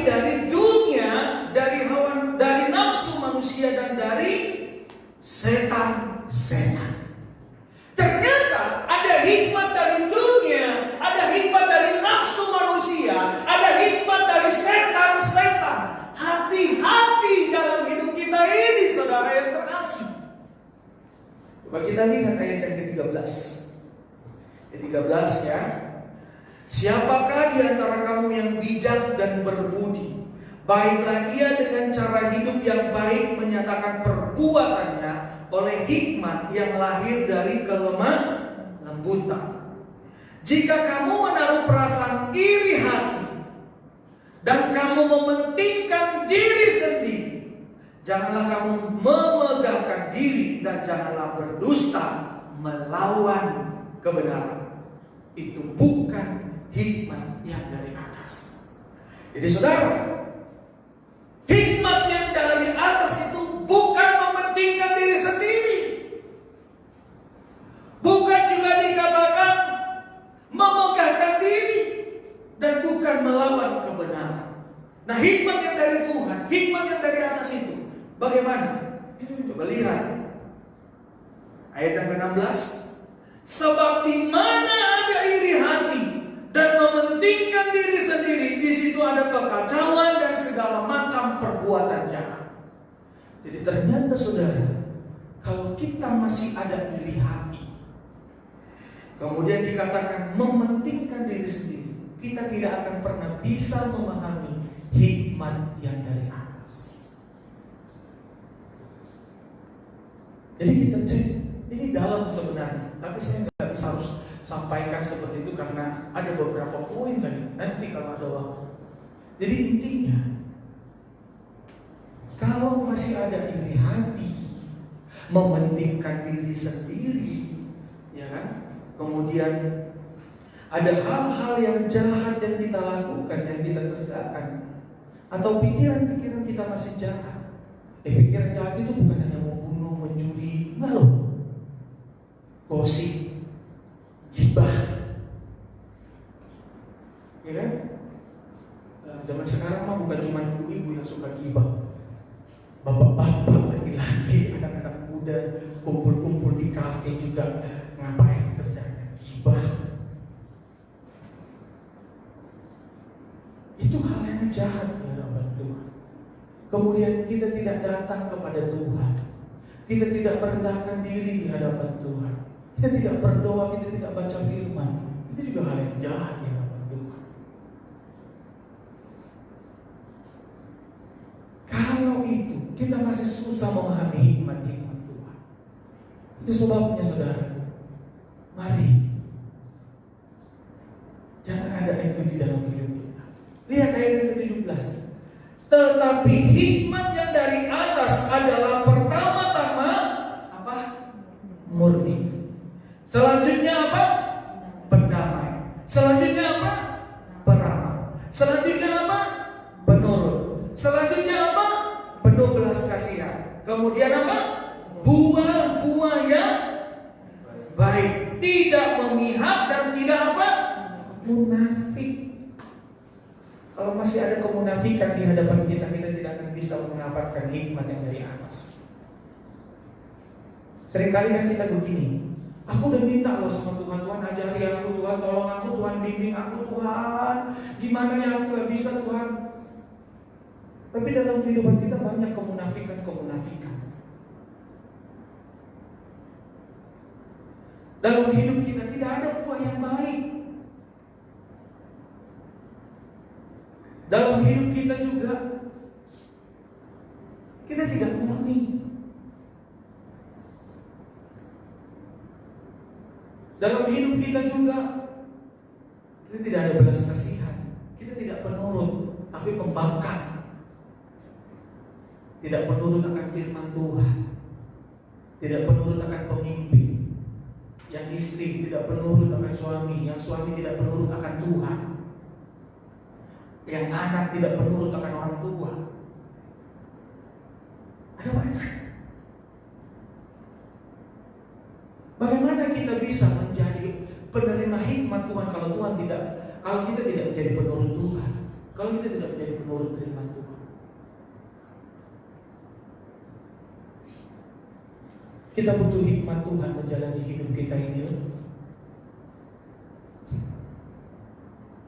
dari dunia, dari hawa, dari nafsu manusia dan dari setan-setan. Ternyata ada hikmat dari dunia, ada hikmat dari nafsu manusia, ada hikmat dari setan-setan. Hati-hati dalam hidup kita ini, saudara yang terkasih. Coba kita lihat ayat yang ke-13. Ayat 13 ya. Siapakah di antara kamu yang bijak dan berbudi? Baiklah ia dengan cara hidup yang baik menyatakan perbuatannya oleh hikmat yang lahir dari kelemah lembutan. Jika kamu menaruh perasaan iri hati dan kamu mementingkan diri sendiri, janganlah kamu memegahkan diri dan janganlah berdusta melawan kebenaran. Itu bukan hikmat yang dari atas. Jadi saudara, hikmat yang dari atas itu bukan mementingkan diri sendiri. Bukan juga dikatakan memegahkan diri dan bukan melawan kebenaran. Nah, hikmat yang dari Tuhan, hikmat yang dari atas itu bagaimana? Coba lihat ayat yang ke-16. Sebab di mana ada iri hati dan mementingkan diri sendiri, di situ ada kekacauan dan segala macam perbuatan jahat. Jadi ternyata saudara, kalau kita masih ada iri hati, kemudian dikatakan mementingkan diri sendiri, kita tidak akan pernah bisa memahami hikmat yang dari atas. Jadi kita cek, ini dalam sebenarnya, tapi saya nggak bisa harus sampaikan seperti itu karena ada beberapa poin kan nanti kalau ada waktu. Jadi intinya, kalau masih ada iri hati, mementingkan diri sendiri, ya kan? Kemudian ada hal-hal yang jahat yang kita lakukan, yang kita kerjakan, atau pikiran-pikiran kita masih jahat. Pikiran jahat itu bukan hanya membunuh, mencuri, enggak loh. Gosip, gibah, ya kan? Zaman sekarang mah bukan cuma ibu-ibu yang suka gibah, bapak-bapak, laki-laki, anak-anak muda kumpul-kumpul di kafe juga ngapain kerjanya? Gibah. Itu hal yang jahat di hadapan Tuhan. Kemudian kita tidak datang kepada Tuhan, kita tidak merendahkan diri di hadapan Tuhan, kita tidak berdoa, kita tidak baca firman. Itu juga hal yang jahat di hadapan Tuhan. Kalau itu kita masih susah memahami hikmat-hikmat Tuhan. Itu sebabnya saudara, mari jangan ada itu di dalam hidup kita. Lihat ayat yang ke-17. Tetapi hikmat yang dari atas adalah pertama-tama apa? Murni. Selanjutnya apa? Pendamai. Selanjutnya apa? Peramah. Selanjutnya apa? Penurut. Selanjutnya apa? Penuh belas kasihan. Kemudian apa? Buah-buah yang baik, tidak memihak dan tidak apa? Munafik. Kalau masih ada kemunafikan di hadapan kita, kita tidak akan bisa mendapatkan hikmat yang dari atas. Seringkali kan kita begini, aku udah minta loh sama Tuhan, Tuhan ajari aku, Tuhan tolong aku, Tuhan bimbing aku, Tuhan gimana ya aku gak bisa Tuhan. Tapi dalam kehidupan kita banyak kemunafikan. Dalam hidup kita tidak ada buah yang baik. Dalam hidup kita juga kita tidak murni. Dalam hidup kita juga kita tidak ada belas kasihan. Kita tidak penurut, tapi pembangkang. Tidak penurut akan firman Tuhan, tidak penurut akan pemimpin. Yang istri tidak penurut akan suami, yang suami tidak penurut akan Tuhan, yang anak tidak penurut akan orang tua. Ada banyak. Bagaimana kita bisa menjadi penerima hikmat Tuhan kalau kita tidak menjadi penurut Tuhan, kalau kita tidak menjadi penurut firman Tuhan? Kita butuh hikmat Tuhan menjalani hidup kita ini.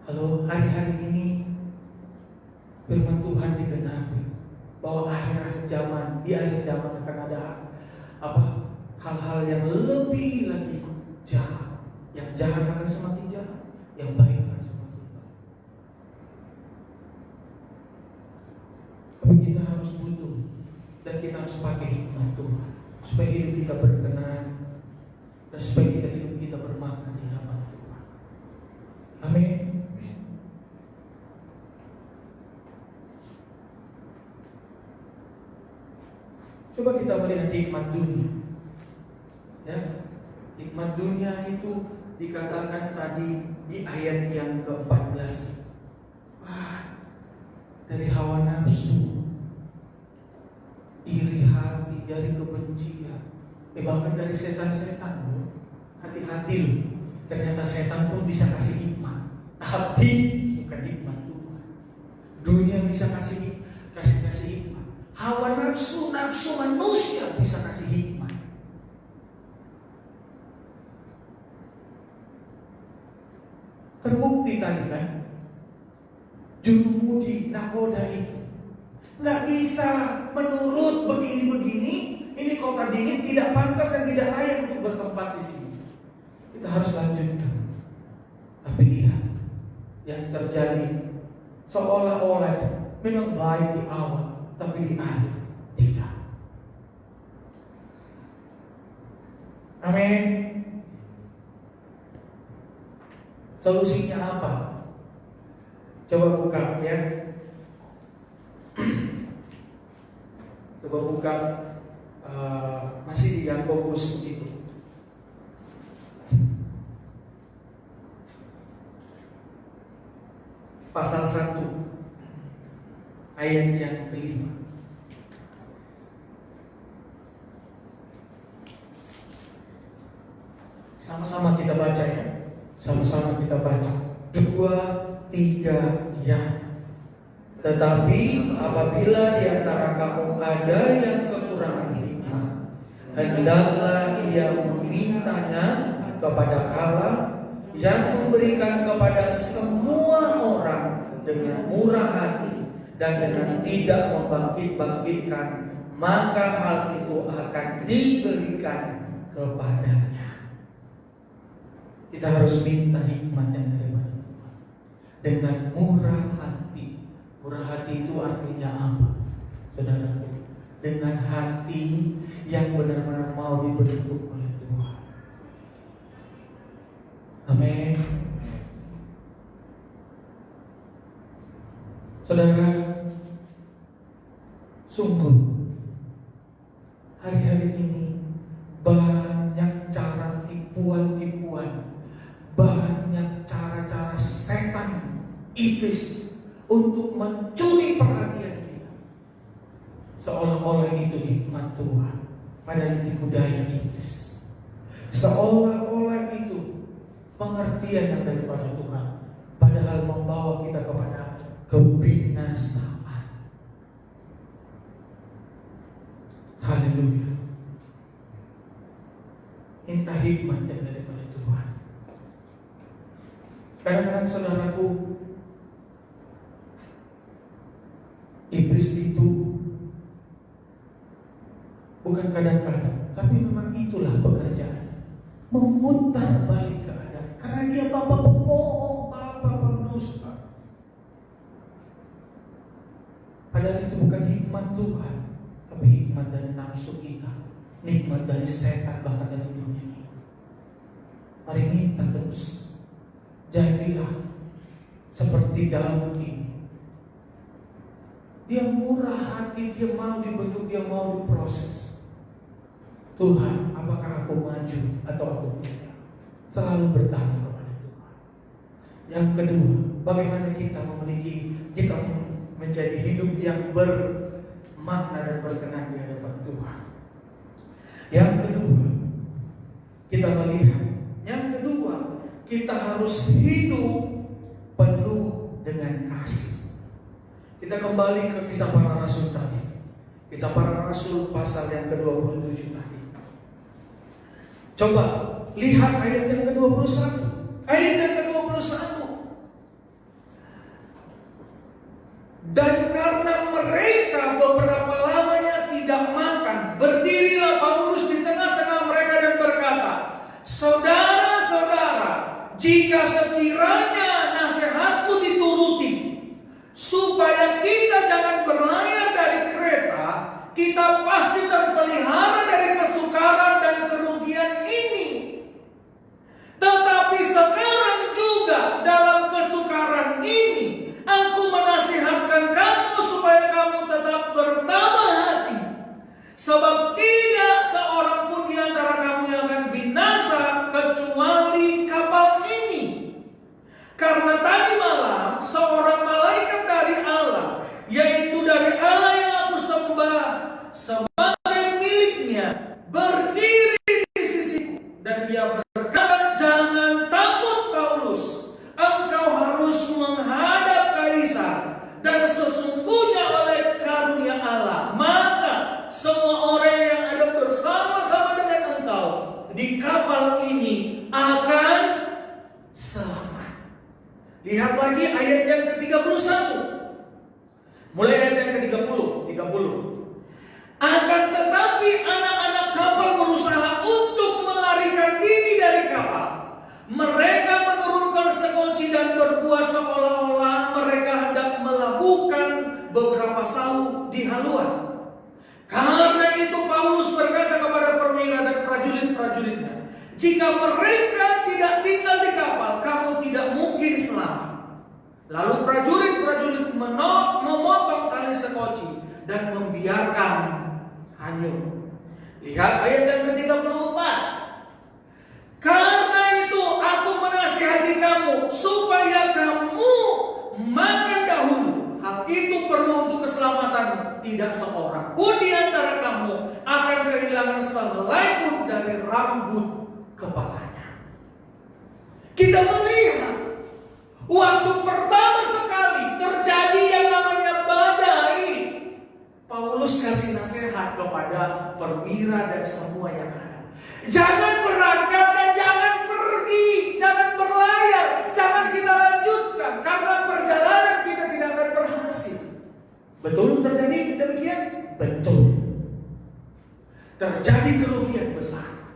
Halo, hari-hari ini firman Tuhan digenapi bahwa di akhir zaman akan ada hal-hal yang lebih lagi jahat. Yang jahat akan semakin jahat, yang baik akan semakin baik. Tapi kita harus butuh dan kita harus pakai hikmat Tuhan supaya hidup kita berkenan dan supaya hidup kita bermakna di hadapan Tuhan. Amin. Coba kita melihat hikmat dunia. Ya, hikmat dunia itu dikatakan tadi di ayat yang ke-14. Wah, dari hawa nafsu, iri hati, dari kebencian, bahkan dari setan-setan. Hati-hati loh, ternyata setan pun bisa kasih hikmat, tapi bukan hikmat Tuhan. Dunia bisa kasih hikmat. Hawa nafsu manusia bisa kasih hikmat. Terbukti tadi kan, jurumudi nakoda itu nggak bisa menurut begini-begini. Ini kota dingin, tidak pantas dan tidak layak untuk bertempat di sini. Kita harus lanjutkan. Tapi lihat yang terjadi, seolah-olah memang baik di awal, tapi di akhir tidak. Amin. Solusinya apa? Coba buka ya. Coba buka masih di Yakobus itu. Pasal 1 ayat yang kelima. Sama-sama kita baca ya. Sama-sama kita baca. 2, 3 ya. Tetapi apabila di antara kamu ada yang kekurangan hikmat, hendaklah ia memintanya kepada Allah yang memberikan kepada semua orang dengan murah hati dan dengan tidak membangkit-bangkitkan, maka hal itu akan diberikan kepadanya. Kita harus minta hikmat yang daripada Tuhan dengan murah hati. Murah hati itu artinya apa, saudara? Dengan hati yang benar-benar mau dibentuk oleh Tuhan. Amin. Saudara, sungguh hari-hari ini banyak cara tipuan-tipuan, banyak cara-cara setan, iblis untuk mencuri perhatian kita. Seolah-olah itu hikmat Tuhan, padahal itu budaya iblis. Seolah-olah itu pengertian yang daripada Tuhan, padahal membawa kita kepada kebinasaan. Haleluya. Minta hikmat yang daripada Tuhan. Kadang-kadang saudaraku, iblis itu bukan kadang-kadang, tapi memang itulah pekerjaannya, memutar balik keadaan. Karena dia bapa pembohong, bapa pendusta. Padahal itu bukan hikmat Tuhan, tapi hikmat dari nafsu kita, nikmat dari setan, bahkan dari dunia ini. Mari minta terus, jadilah seperti Daud ini. Dia murah hati, dia mau dibentuk, dia mau diproses. Tuhan, apakah aku maju atau aku tidak? Selalu bertanya kepada Tuhan. Yang kedua, bagaimana kita menjadi hidup yang bermakna dan berkenan di hadapan Tuhan. Yang kedua, kita melihat. Yang kedua, kita harus hidup penuh dengan kasih. Kita kembali ke kisah para rasul tadi. Kisah para rasul pasal yang ke-27 tadi. Coba lihat ayat yang ke-21. Ayat yang ke-21. Dan karena mereka beberapa lamanya tidak makan, berdirilah Paulus di tengah-tengah mereka kita pasti terpelihara dari kesukaran dan kerugian ini. Tetapi sekarang juga dalam kesukaran ini, aku menasihatkan kamu supaya kamu tetap bertabah hati. Sebab tidak seorang pun di antara kamu yang akan binasa kecuali kapal ini. Karena tadi malam seorang malaikat dari Allah, yaitu dari Allah yang aku sembah sebagai miliknya, berdiri di sisiku. Dan dia berkata, jangan takut Paulus, engkau harus menghadap Kaisar. Dan sesungguhnya oleh karunia Allah, maka semua orang yang ada bersama-sama dengan engkau di kapal ini akan selamat. Lihat lagi ayat yang ke-31. Mulai ayat yang ke-30. Akan tetapi anak-anak kapal berusaha untuk melarikan diri dari kapal. Mereka menurunkan sekunci dan berbuat seolah-olah mereka hendak melabuhkan beberapa sauh di haluan. Karena itu Paulus berkata kepada perwira dan prajurit-prajuritnya, jika mereka tidak tinggal di kapal, kamu tidak mungkin selamat. Lalu prajurit-prajurit memotong tali sekoci dan membiarkan hanyut. Lihat ayat yang ke-34. Karena itu aku menasihati kamu supaya kamu makan dahulu. Hal itu perlu untuk keselamatan. Tidak seorang pun di antara kamu akan kehilangan sehelai pun dari rambut kepalanya. Kita melihat waktu pertama sekali terjadi yang namanya badai, Paulus kasih nasihat kepada perwira dan semua yang ada. Jangan berangkat dan jangan pergi, jangan berlayar, jangan kita lanjutkan karena perjalanan kita tidak akan berhasil. Betul terjadi demikian? Betul. Terjadi kerugian besar.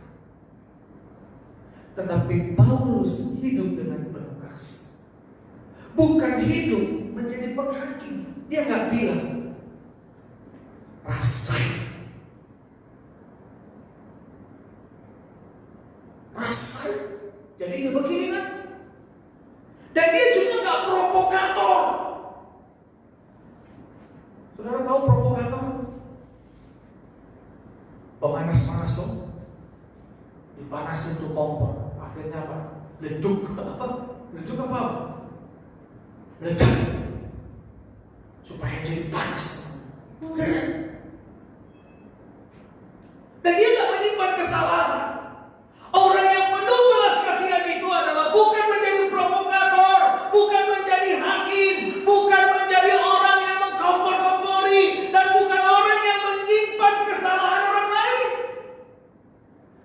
Tetapi Paulus hidup dengan penuh kasih. Bukan hidup menjadi penghakim. Dia nggak bilang rasain. Jadinya begini kan? Dan dia juga nggak provokator. Saudara tahu provokator? Pemanas-panas tuh, dipanasin tuh kompor. Akhirnya apa? Leduk apa? Leduk apa? Ledak. Supaya jadi panas. Enggak. Dan dia nggak menyimpan kesalahan. Orang yang penuh belas kasihan itu adalah bukan menjadi provokator, bukan menjadi hakim, bukan menjadi orang yang mengkompor-kompori, dan bukan orang yang menyimpan kesalahan orang lain.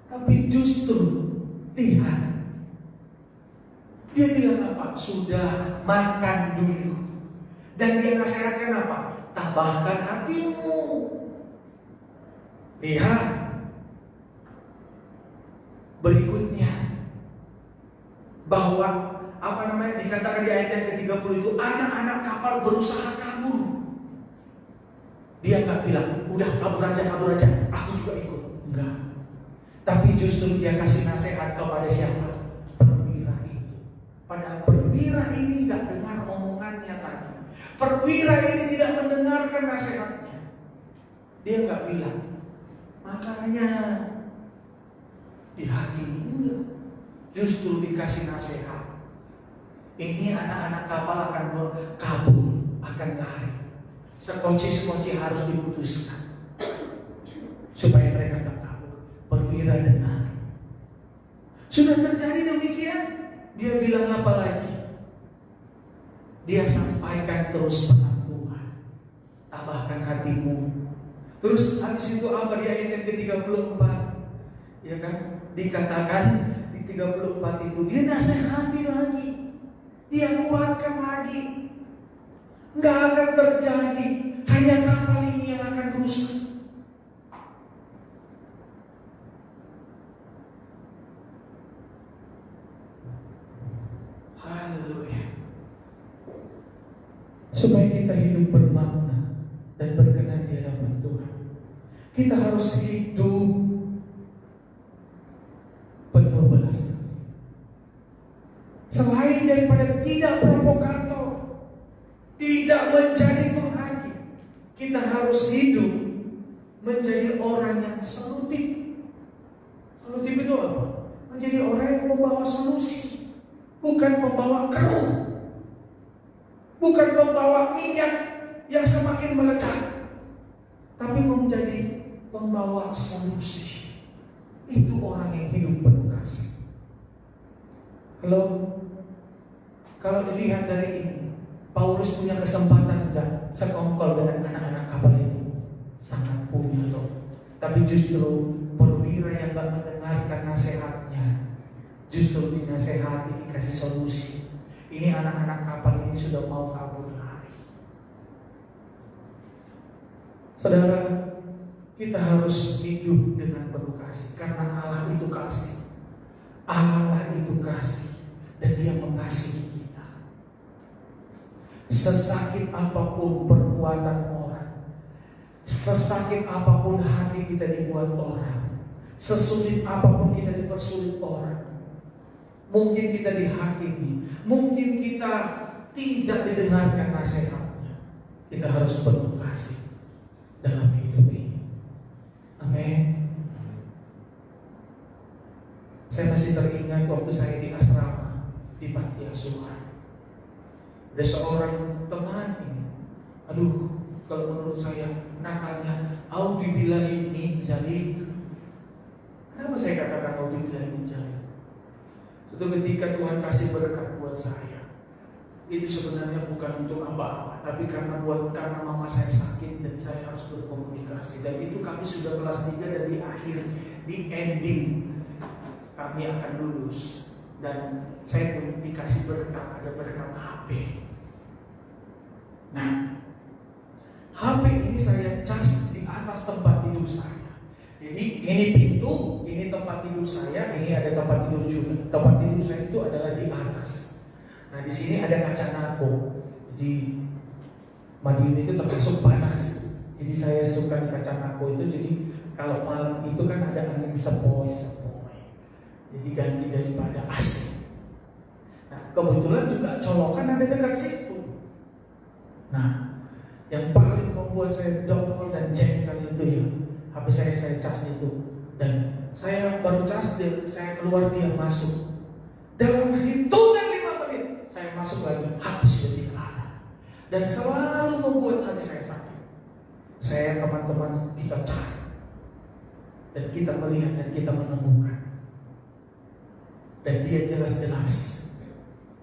Tapi justru lihat, dia bilang apa? Sudah makan dulu. Dan dia nasihatkan apa? Tabahkan hatimu. Lihat berikutnya, bahwa dikatakan di ayat yang ke-30 itu anak-anak kapal berusaha kabur. Dia nggak bilang udah kabur aja, aku juga ikut. Enggak. Tapi justru dia kasih nasihat kepada siapa? Perwira itu. Padahal perwira ini nggak dengar omongannya tadi. Perwira ini tidak mendengarkan nasihatnya. Dia nggak bilang makanya dihakimi, enggak. Justru dikasih nasihat. Ini anak-anak kapal akan kabur, akan lari. Sekoci-sekoci harus diputuskan supaya mereka tak kabur. Perwira dengar. Sudah terjadi demikian. Dia bilang apa lagi? Dia sampaikan terus pesan Tuhan. Tambahkan hatimu. Terus habis itu apa di ayat yang ke-34? Ya kan? Dikatakan di 34 itu dia nasihati lagi, dia kuatkan lagi. Nggak akan terjadi, hanya kapal ini yang akan rusak. Haleluya. Supaya kita hidup bermakna dan berkenan di hadapan Tuhan. Kita harus hidup penuh belas kasih. Selain daripada tidak provokator, tidak menjadi penghakim, kita harus hidup menjadi orang yang solutif. Solutif itu apa? Menjadi orang yang membawa solusi, bukan pembawa keruh, bukan pembawa minyak yang semakin meledak, tapi menjadi pembawa solusi. Itu orang yang hidup penuh kasih. Halo, kalau dilihat dari ini, Paulus punya kesempatan enggak sekongkol dengan anak-anak kapal itu? Sangat punya loh. Tapi justru perwira yang enggak mendengarkan nasihatnya, justru dinasehati, dikasih solusi. Ini anak-anak kapal ini sudah mau kabur lari. Saudara, kita harus hidup dengan penuh kasih, karena Allah itu kasih. Allah itu kasih, dan Dia mengasihi kita. Sesakit apapun perbuatan orang, sesakit apapun hati kita dibuat orang, sesulit apapun kita dipersulit orang, mungkin kita dihakimi, mungkin kita tidak didengarkan nasihatnya, kita harus penuh kasih dalam hidup ini. Amin. Saya masih teringat waktu saya di asrama di panti asuhan. Ada seorang teman ini, aduh, kalau menurut saya nakalnya auzubillahi min dzalik. Kenapa saya katakan auzubillahi min dzalik? Suatu ketika Tuhan kasih berkat buat saya. Itu sebenarnya bukan untuk apa-apa, tapi karena mama saya sakit dan saya harus berkomunikasi. Dan itu kami sudah kelas 3 dan di ending kami akan lulus. Dan saya pun dikasih berkat, ada berkat HP. Nah, HP ini saya cas di atas tempat tidur saya. Jadi ini pintu, ini tempat tidur saya, ini ada tempat tidur juga. Tempat tidur saya itu adalah di atas. Nah, di sini ada kaca nako. Di Madiun itu termasuk panas. Jadi saya suka di kaca nako itu. Jadi kalau malam itu kan ada angin sepoi-sepoi. Jadi ganti daripada AC. Nah, kebetulan juga colokan ada dekat situ. Nah, yang paling membuat saya dongkol dan jengkel itu ya, HP saya cas itu. Dan saya baru cas dia, saya keluar dia masuk. Dalam hitungan 5 menit saya masuk lagi, HP sudah tidak ada. Dan selalu membuat hati saya sakit. Saya teman-teman kita cari dan kita melihat dan kita menemukan. Dan dia jelas-jelas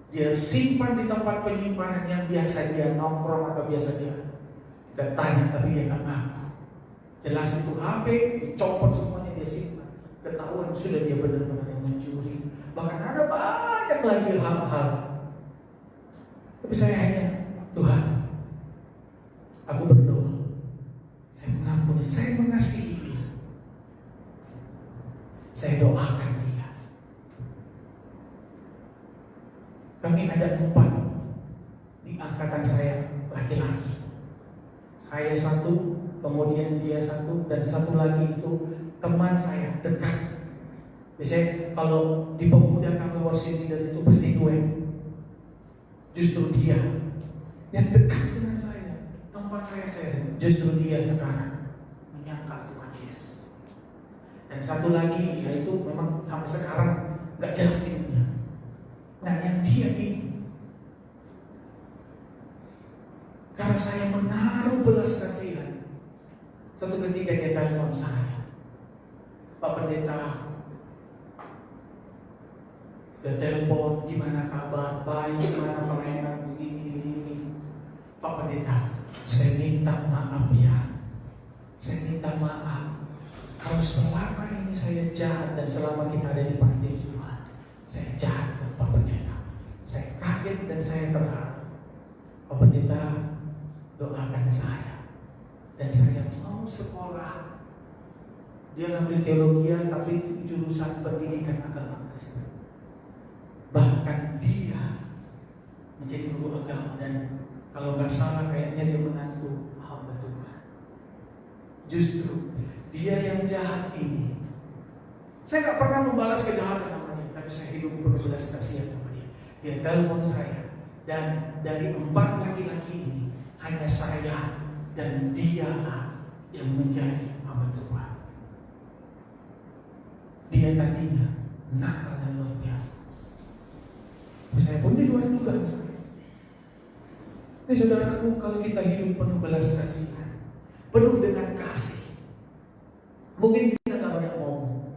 dia simpan di tempat penyimpanan yang biasa dia nongkrong atau biasa dia kita tanya, tapi dia nggak ngaku. Jelas itu HP dicopot semuanya, dia simpan. Ketahuan sudah dia benar-benar yang mencuri. Bahkan ada banyak lagi hal-hal. Tapi saya hanya, Tuhan, aku berdoa, saya mengampuni, saya mengasihi dia, saya doakan dia. Kami ada 4 di angkatan saya laki-laki. Saya 1, kemudian dia 1, dan 1 lagi itu teman saya dekat. Biasanya kalau di pemuda kami worship leader itu pasti duet. Justru dia yang dekat dengan saya, tempat saya justru dia sekarang menyangkal Tuhan Yesus. Dan 1 lagi yaitu memang sampai sekarang nggak jelas hidupnya. Nah, yang dia ini, karena saya menaruh belas kasihan, suatu ketika dia telepon saya, Pak Pendeta, dia telepon, gimana kabar, baik, gimana pelayanan, begini. Pak Pendeta, saya minta maaf ya, saya minta maaf kalau selama ini saya jahat dan selama kita ada di panti asuhan, saya jahat. Pak Pendeta, saya kaget dan saya terharu. Pak Pendeta, doakan saya dan saya mau sekolah. Dia ngambil teologi tapi jurusan pendidikan agama Kristen. Bahkan dia menjadi guru agama dan kalau nggak salah kayaknya dia menantu hamba Tuhan. Justru dia yang jahat ini, saya nggak pernah membalas kejahatan sama dia, tapi saya hidup penuh belas kasihan sama dia. Dia telepon saya, dan dari 4 laki-laki ini hanya saya dan dia yang menjadi hamba Tuhan. Dia tadinya nakalnya luar biasa. Saya pun di luar dugaan saya. Ini saudaraku, kalau kita hidup penuh belas kasihan, penuh dengan kasih, mungkin kita nggak banyak ngomong,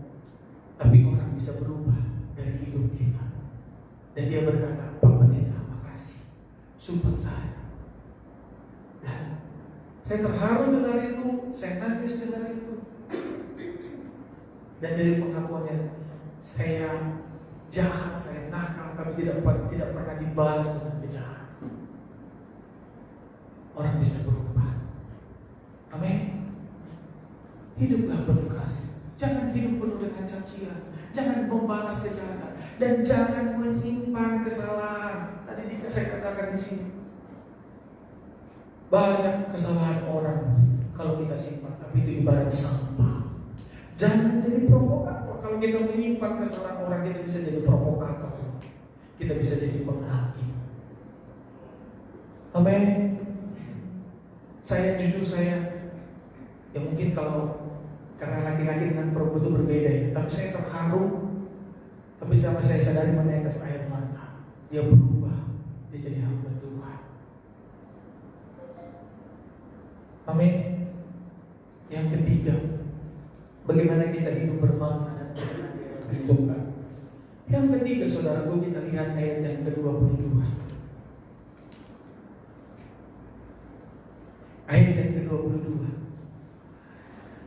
tapi orang bisa berubah dari hidup kita. Dan dia berkata, Pak Pendeta, makasih, support saya. Dan saya terharu dengar itu, saya nangis dengar itu. Dan dari pengakuannya, saya jahat, saya nakal, tapi tidak pernah dibalas dengan kejahatan. Orang bisa berubah. Amin. Hiduplah penuh kasih. Jangan hidup penuh dengan cacian. Jangan membalas kejahatan. Dan jangan menyimpan kesalahan. Tadi saya katakan di sini, banyak kesalahan orang kalau kita simpan, tapi itu ibarat sampah. Jangan jadi provokator. Kalau kita menyimpan kesalahan orang, kita bisa jadi provokator. Kita bisa jadi penghakim. Amin. Saya jujur, ya mungkin kalau karena laki-laki dengan perempuan itu berbeda ya, tapi saya terharu. Tapi sama saya sadari menetes air mata. Dia berubah, dia jadi hamba Tuhan. Amin. Yang ketiga, bagaimana kita hidup bermakna dan berkehidupan. Yang ketiga, saudaraku, kita lihat ayat yang ke-22. Ayat yang ke-22.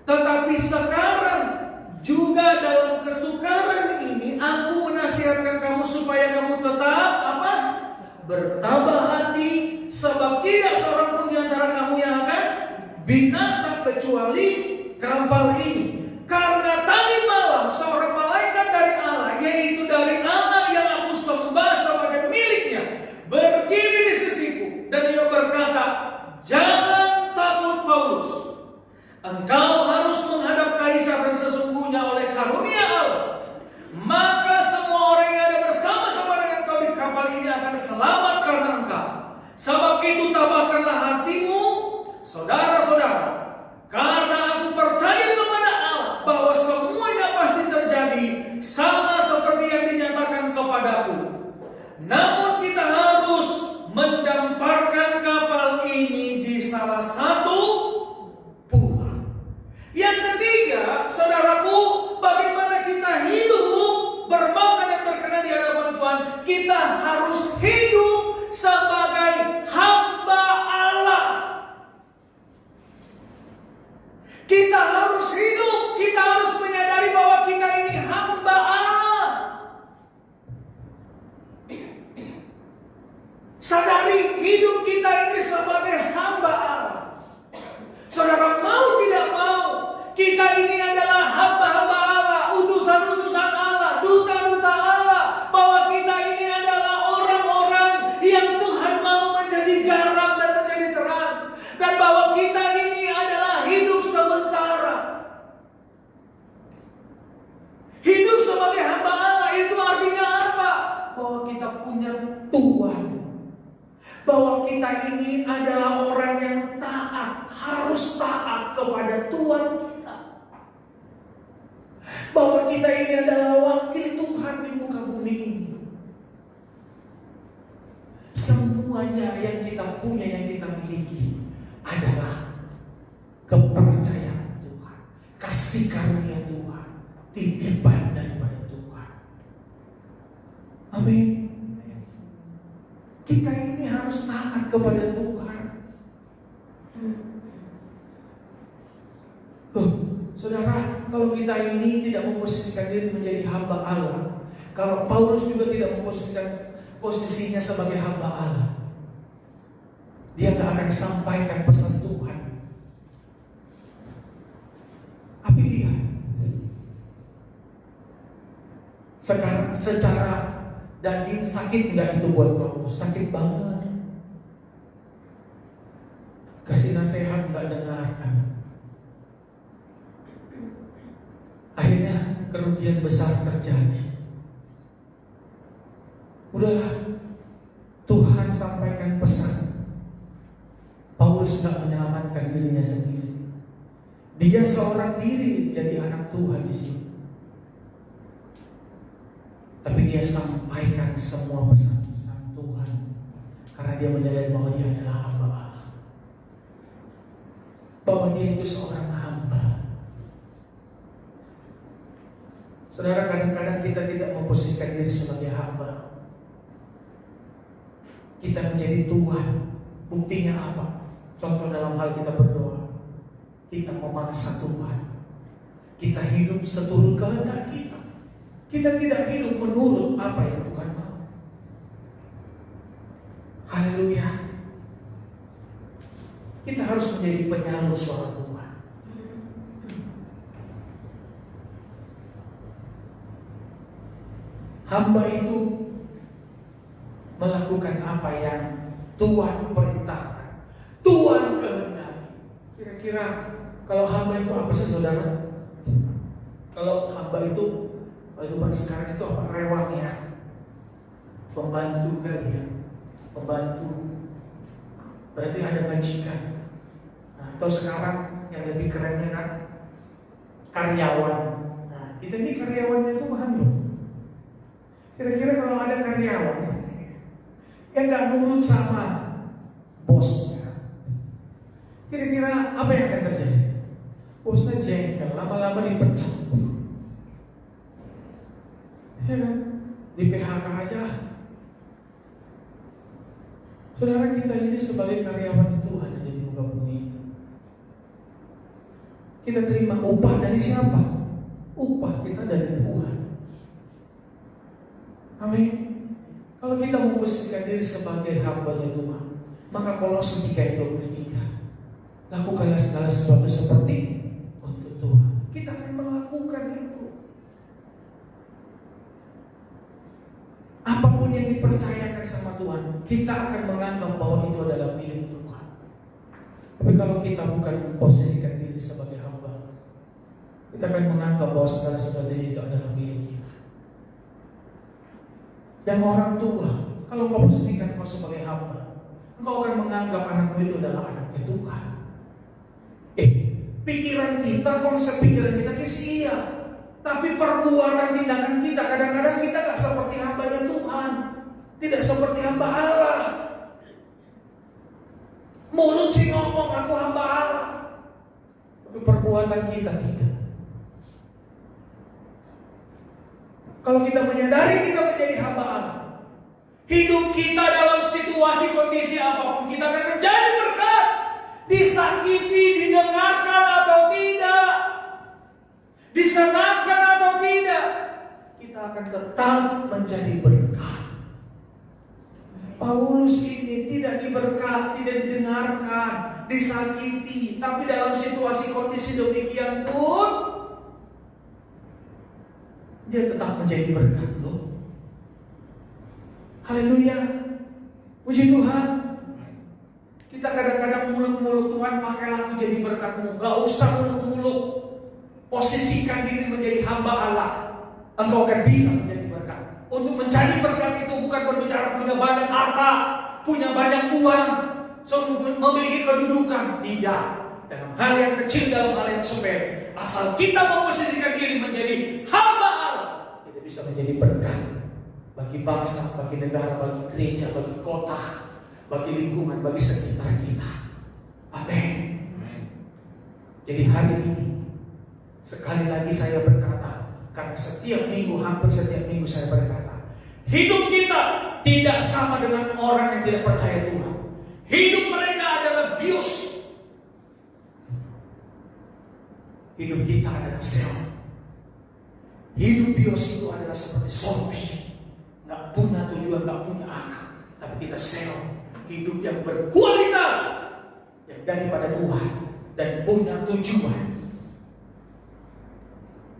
Tetapi sekarang juga dalam kesukaran ini aku menasihatkan kamu supaya kamu tetap bertabah hati, sebab tidak seorang pun di antara kamu yang akan binasa kecuali kapal ini. Karena tadi malam seorang malaikat dari Allah, yaitu dari Allah yang aku sembah sebagai miliknya, berdiri di sisiku dan ia berkata, jangan takut Paulus, engkau harus menghadap kaisar dan sesungguhnya oleh karunia Allah, maka semua orang yang ada bersama-sama dengan kau di kapal ini akan selamat karena engkau. Sebab itu tabahkanlah hatimu, saudara-saudara, karena aku percaya kepada Allah bahwa semuanya pasti terjadi sama seperti yang dinyatakan kepadaku. Namun kita harus mendamparkan kapal ini di salah satu pulau. Yang ketiga, saudaraku, bagaimana kita hidup bermakna dan berkenan di hadapan Tuhan? Kita harus hidup sebagai hamba Allah. Kita harus hidup, kita harus menyadari bahwa kita ini hamba Allah. Sadari hidup kita ini sebagai hamba Allah. Saudara mau tidak mau, kita ini adalah hamba-hamba Allah, utusan-utusan Allah, duta-duta Allah. Bahwa kita ini adalah orang-orang yang Tuhan mau menjadi garam dan menjadi terang. Dan bahwa kita ini adalah hidup sementara. Hidup sebagai hamba Allah itu artinya apa? Bahwa kita punya Tuhan. Bahwa kita ini adalah orang yang taat, harus taat kepada Tuhan kita. Bahwa kita ini adalah wakil Tuhan di muka bumi ini. Semuanya yang kita punya, yang kita miliki adalah kepercayaan Tuhan, kasih karunia Tuhan, titipan daripada Tuhan. Amin. Kita ini harus taat kepada Tuhan. Saudara, kalau kita ini tidak memposisikan diri menjadi hamba Allah, kalau Paulus juga tidak memposisikan posisinya sebagai hamba Allah, dia tak akan sampaikan pesan Tuhan. Tapi dia sekarang secara daging sakit nggak itu buat Paulus? Sakit banget. Kasih nasihat nggak dengarkan. kerugian besar terjadi. Udahlah, Tuhan sampaikan pesan. Paulus sudah menyelamatkan dirinya sendiri. Dia seorang diri jadi anak Tuhan di sini. Tapi dia sampaikan semua pesan-pesan Tuhan karena dia menyadari bahwa dia adalah hamba Allah. Bahwa dia itu seorang hamba. Saudara, kadang-kadang kita tidak memposisikan diri sebagai hamba. Kita menjadi Tuhan. Buktinya apa? Contoh dalam hal kita berdoa. Kita memaksa Tuhan. Kita hidup seturut kehendak kita. Kita tidak hidup menurut apa yang Tuhan mau. Haleluya. Kita harus menjadi penyalur suara Tuhan. Hamba itu melakukan apa yang Tuhan perintahkan, Tuhan kehendaki. Kira-kira kalau hamba itu apa sih, saudara? Kalau hamba itu kehidupan sekarang itu apa? Rewang ya, pembantu kali ya, pembantu. Berarti ada majikan. Nah, atau sekarang yang lebih kerennya kan karyawan. Nah, kita ini karyawannya itu mana? Kira-kira kalau ada karyawan yang nggak nurut sama bosnya, kira-kira apa yang akan terjadi? Bosnya jengkel, lama-lama dipecat. Ya kan? Di PHK aja. Saudara, kita ini sebagai karyawan Tuhan yang di muka bumi ini, kita terima upah dari siapa? Upah kita dari Tuhan. Amin. Kalau kita memposisikan diri sebagai hamba-Nya Tuhan, maka Kolose 3:23, lakukanlah segala sesuatu seperti untuk Tuhan. Kita akan melakukan itu. Apapun yang dipercayakan sama Tuhan, kita akan menganggap bahwa itu adalah milik Tuhan. Tapi kalau kita bukan memposisikan diri sebagai hamba, kita akan menganggap bahwa segala sesuatu itu adalah milik kita. Dan orang tua, kalau kau posisikan kau sebagai hamba, engkau akan menganggap anakmu itu adalah anaknya Tuhan. Pikiran kita, konsep pikiran kita sih iya, tapi perbuatan tindakan kita kadang-kadang kita gak seperti hamba-Nya Tuhan, tidak seperti hamba Allah. Mulut sih ngomong aku hamba Allah, tapi perbuatan kita tidak. Kalau kita menyadari kita menjadi hamba Allah, hidup kita dalam situasi kondisi apapun kita akan menjadi berkat. Disakiti, didengarkan atau tidak, disenangkan atau tidak, kita akan tetap menjadi berkat. Paulus ini tidak diberkat, tidak didengarkan, disakiti, tapi dalam situasi kondisi demikian pun dia tetap menjadi berkat loh. Haleluya. Puji Tuhan. Kita kadang-kadang muluk-muluk, Tuhan pakailah aku jadi berkat-Mu. Gak usah muluk-muluk. Posisikan diri menjadi hamba Allah. Engkau akan bisa menjadi berkat. Untuk mencari berkat itu bukan berbicara punya banyak harta, punya banyak uang, memiliki kedudukan. Tidak. Dalam hal yang kecil, dalam hal yang sepele, asal kita memposisikan diri menjadi hamba Allah, kita bisa menjadi berkat bagi bangsa, bagi negara, bagi gereja, bagi kota, bagi lingkungan, bagi sekitar kita. Amin. Jadi hari ini sekali lagi saya berkata, karena setiap minggu, hampir setiap minggu saya berkata, hidup kita tidak sama dengan orang yang tidak percaya Tuhan. Hidup mereka adalah bios. Hidup kita adalah sel. Hidup bios itu adalah seperti zombie, nggak punya tujuan, nggak punya anak. Tapi kita sel, hidup yang berkualitas, yang daripada Tuhan dan punya tujuan.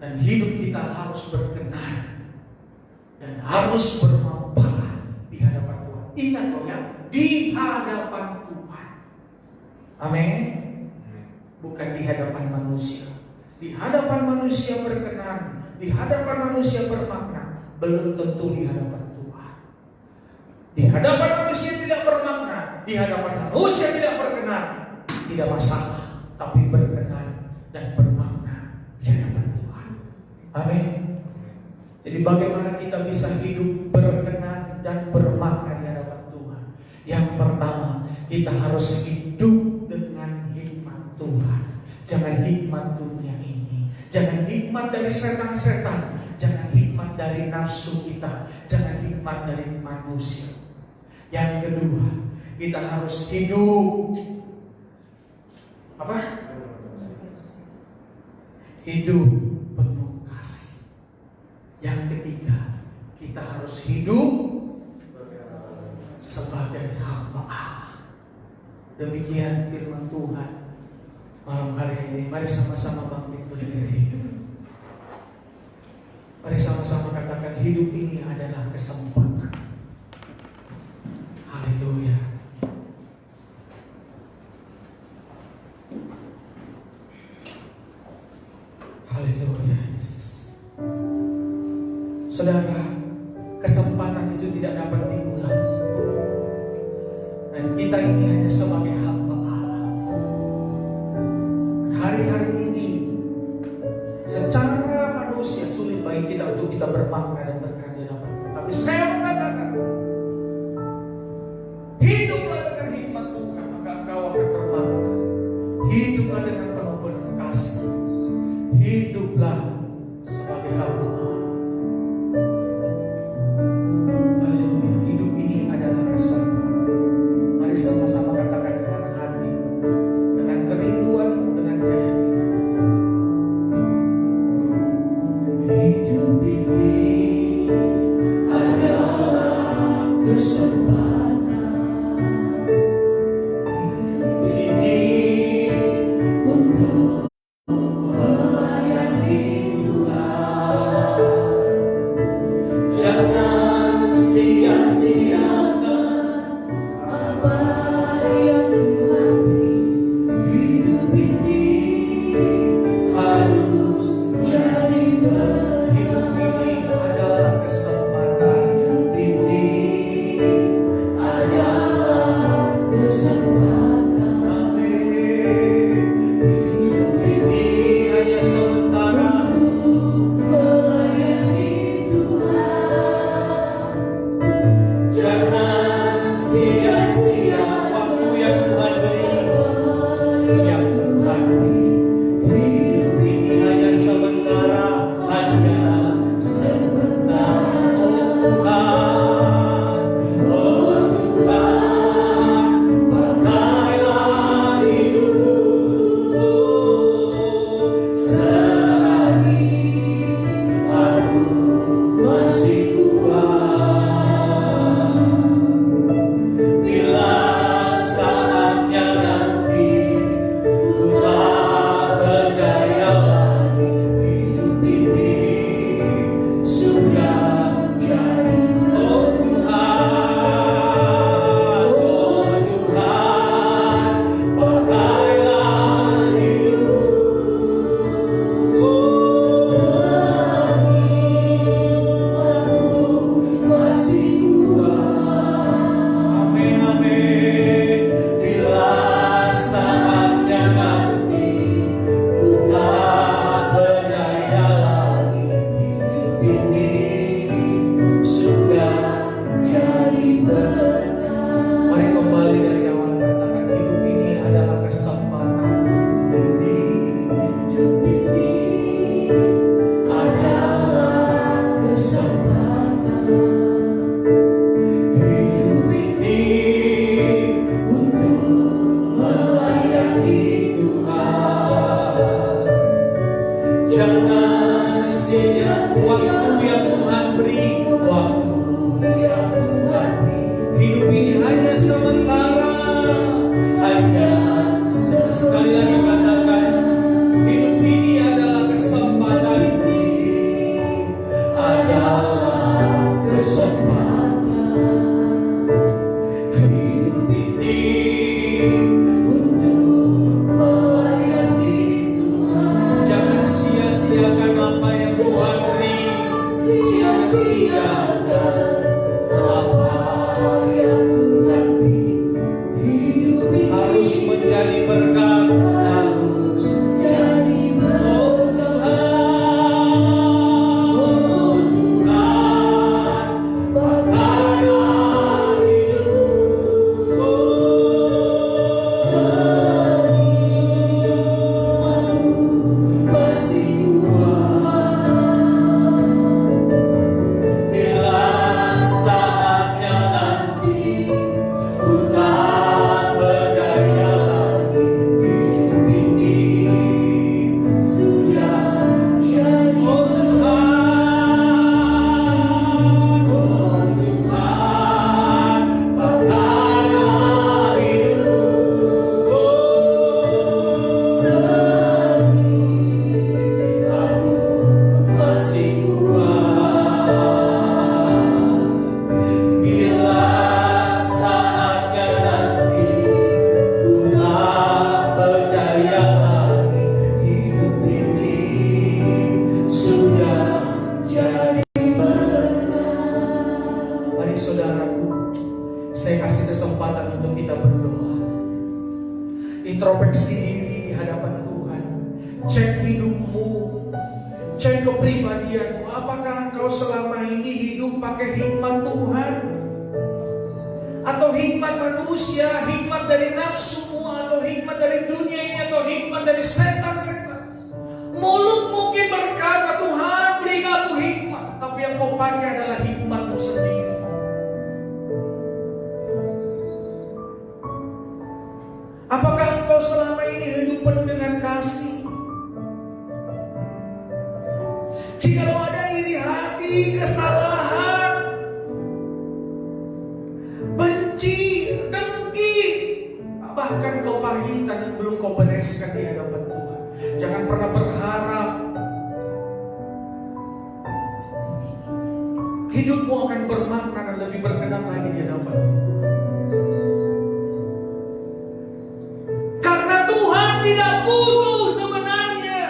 Dan hidup kita harus berkenan dan harus bermanfaat di hadapan Tuhan. Ingat loh ya, di hadapan Tuhan. Amin. Bukan di hadapan manusia. Di hadapan manusia berkenan, di hadapan manusia bermakna, belum tentu di hadapan Tuhan. Di hadapan manusia tidak bermakna, di hadapan manusia tidak berkenan, tidak masalah, tapi berkenan dan bermakna di hadapan Tuhan. Amin. Jadi bagaimana kita bisa hidup berkenan dan bermakna di hadapan Tuhan? Yang pertama, kita harus hidup dengan hikmat Tuhan. Jangan hikmat dunia ini, jangan hikmat dari setan-setan, jangan hikmat dari nafsu kita, jangan hikmat dari manusia. Yang kedua, kita harus hidup apa? Hidup penuh kasih. Yang ketiga, kita harus hidup sebagai hamba Allah. Demikian firman Tuhan malam hari ini. Mari sama-sama bangkit berdiri. Mari sama-sama katakan, hidup ini adalah kesempatan. Haleluya. Haleluya, Yesus. Saudara, kesempatan itu tidak dapat diulang. Dan kita ini hanya sebagai hamba Allah. Hari-hari ini secara manusia sulit bagi kita untuk kita bermakna dan berkenan di hadapan Tuhan. Tapi saya mengatakan, hiduplah dengan hikmat Tuhan, maka engkau akan bermakna. Hiduplah dengan penuh kasih. Hiduplah sebagai hamba Allah. Haleluya. Hidup ini adalah kesempatan. Mari sama-sama katakan dengan hati, dengan kerinduanmu, dengan keyakinan. Hidup ini adalah kesempatan. Hidup ini untuk melayani Tuhan. Jangan sia-siakan apa yang Tuhan beri. Hidup ini harus jadi berkat. Hidup ini adalah kesempatan. Hidup ini adalah kesempatan. Amin. Hidup ini hanya sementara untuk melayani Tuhan. Jangan sia-sia waktu yang Tuhan beri. Yang Tuhan beri. Hidup ini hanya sementara, hanya sebentar. Oh Tuhan, pakailah hidupku selagi aku masih kuat. Bila saatnya nanti ku tak berdaya lagi, hidup ini sudah jadi. Oh Tuhan, pakailah hidupku selagi aku masih kuat. Amin, amin. Bila saatnya nanti ku tak berdaya lagi, hidup ini sudah jadi berkat. Mari kembali dari awal, katakan hidup ini adalah kesempatan. Hidup ini adalah kesempatan. Hidup ini untuk melayani Tuhan. Jangan sia-sia waktu yang Tuhan beri. Waktu yang Tuhan beri. Hidup ini hanya sementara. Hanya sekali lagi katakan, hidup ini adalah kesempatan. Ini adalah kesempatan. Hidup ini untuk melayani Tuhan. Jangan sia-siakan apa yang Tuhan beri. introspeksi diri di hadapan Tuhan. Cek hidupmu, cek kepribadianmu. Apakah engkau selama ini hidup pakai hikmat Tuhan? Atau hikmat manusia, hikmat dari nafsumu, atau hikmat dari dunia ini, atau hikmat dari setan-setan? Mulut mungkin berkata, Tuhan beri aku hikmat, tapi yang kau pakai adalah hikmatmu sendiri. Apakah engkau selama ini hidup penuh dengan kasih? Jikalau ada iri hati, kesalahan, benci, dengki, bahkan kepahitan yang belum kau bereskan di hadapan Tuhan, jangan pernah berharap hidupmu akan bermakna dan lebih berkenan lagi di hadapan Tuhan. Karena Tuhan tidak butuh sebenarnya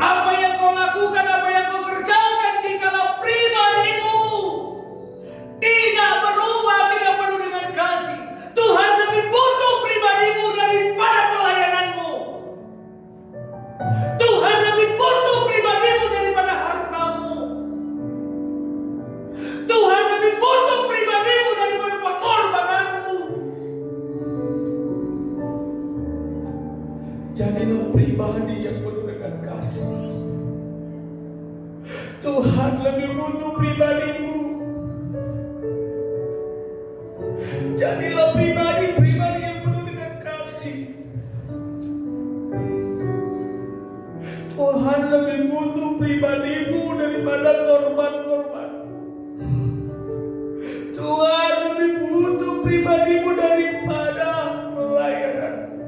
apa yang kau lakukan, apa yang kau kerjakan, jikalau pribadimu tidak berubah, tidak penuh dengan kasih. Tuhan lebih butuh pribadimu daripada pelayananmu. Tuhan lebih butuh pribadimu daripada hartamu. Tuhan lebih butuh pribadimu daripada pengorbananmu. Jadilah pribadi yang penuh dengan kasih. Tuhan lebih butuh pribadimu. Jadilah pribadi-pribadi yang penuh dengan kasih. Tuhan lebih butuh pribadimu daripada korban-korbanmu. Tuhan lebih butuh pribadimu daripada pelayananmu.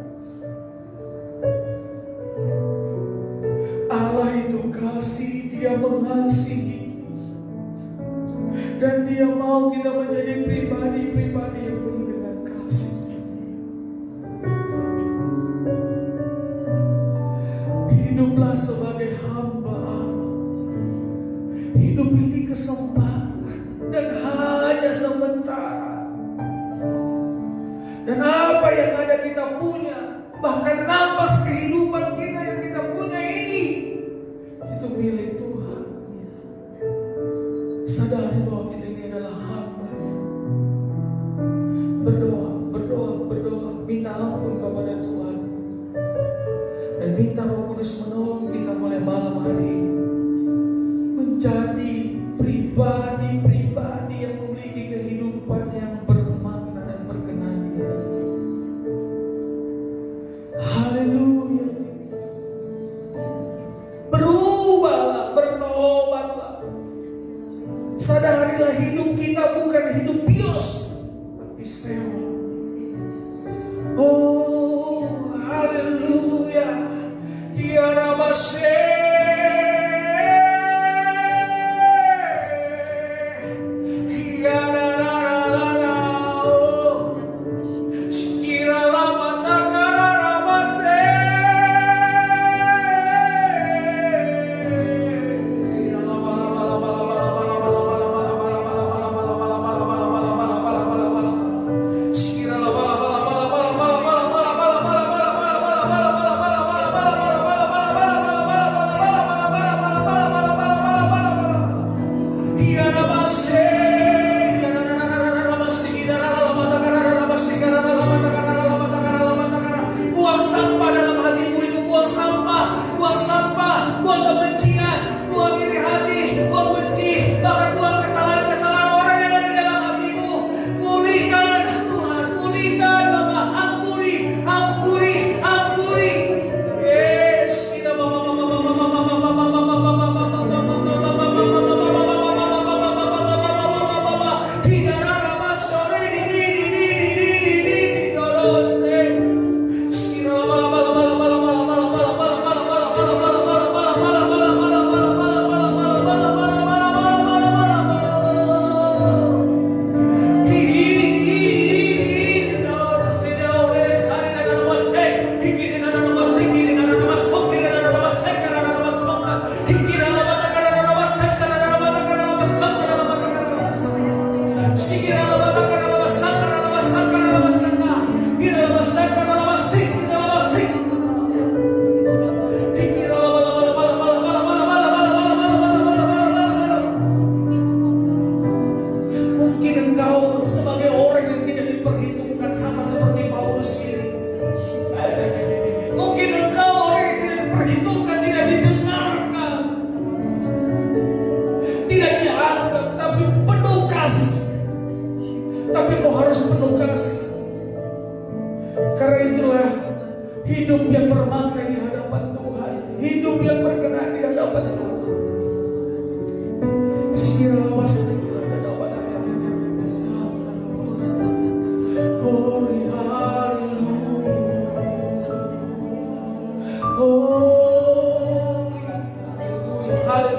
Allah itu kasih, Dia mengasihi. Dan Dia mau kita menjadi pribadi-pribadi yang penuh dengan kasih. Hiduplah sebagai hamba Allah. Hidup ini kesempatan dan hanya sementara. Dan apa yang ada kita punya, bahkan napas kehidupan kita yang kita punya ini, itu milik Tuhan. Sadari bahwa kita ini adalah hamba. Berdoa, minta ampun kepada Tuhan. Dan minta Roh Kudus menolong kita mulai malam hari ini menjadi pribadi-pribadi yang memiliki kehidupan yang bermakna dan berkenan di hadapan. Haleluya. Berubahlah, bertobatlah. Sadarilah hidup kita bukan hidup bios, tapi sewa. Oh, haleluya. Tiada base.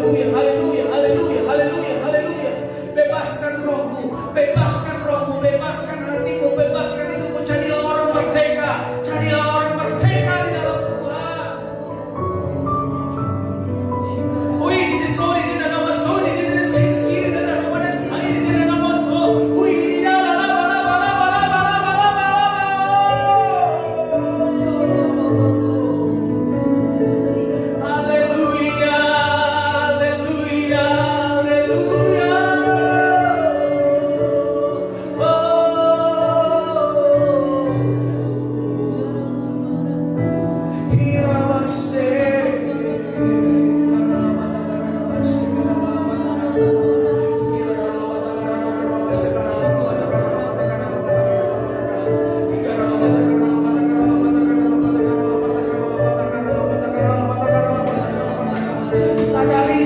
Haleluya, haleluya, haleluya, haleluya, haleluya. Bebaskan rohmu, bebaskan rohmu, bebaskan hatimu, bebaskan hidupmu. Jadilah orang merdeka, jadilah orang merdeka di dalam Tuhan. Ui, di soli di nama soli di sini di nama sai di nama so. Ui, di la la la la la la la la la la. Haleluya, haleluya, haleluya.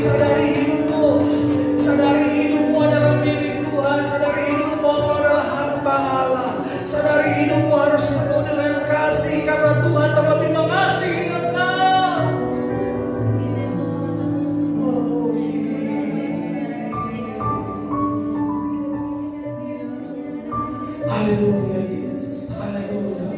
Sadari hidupmu, sadari hidupmu adalah milik Tuhan, sadari hidupmu bahwa kau adalah hamba Allah, sadari hidupmu harus penuh dengan kasih karena Tuhan terlebih mengasihi engkau. Haleluya Yesus, haleluya.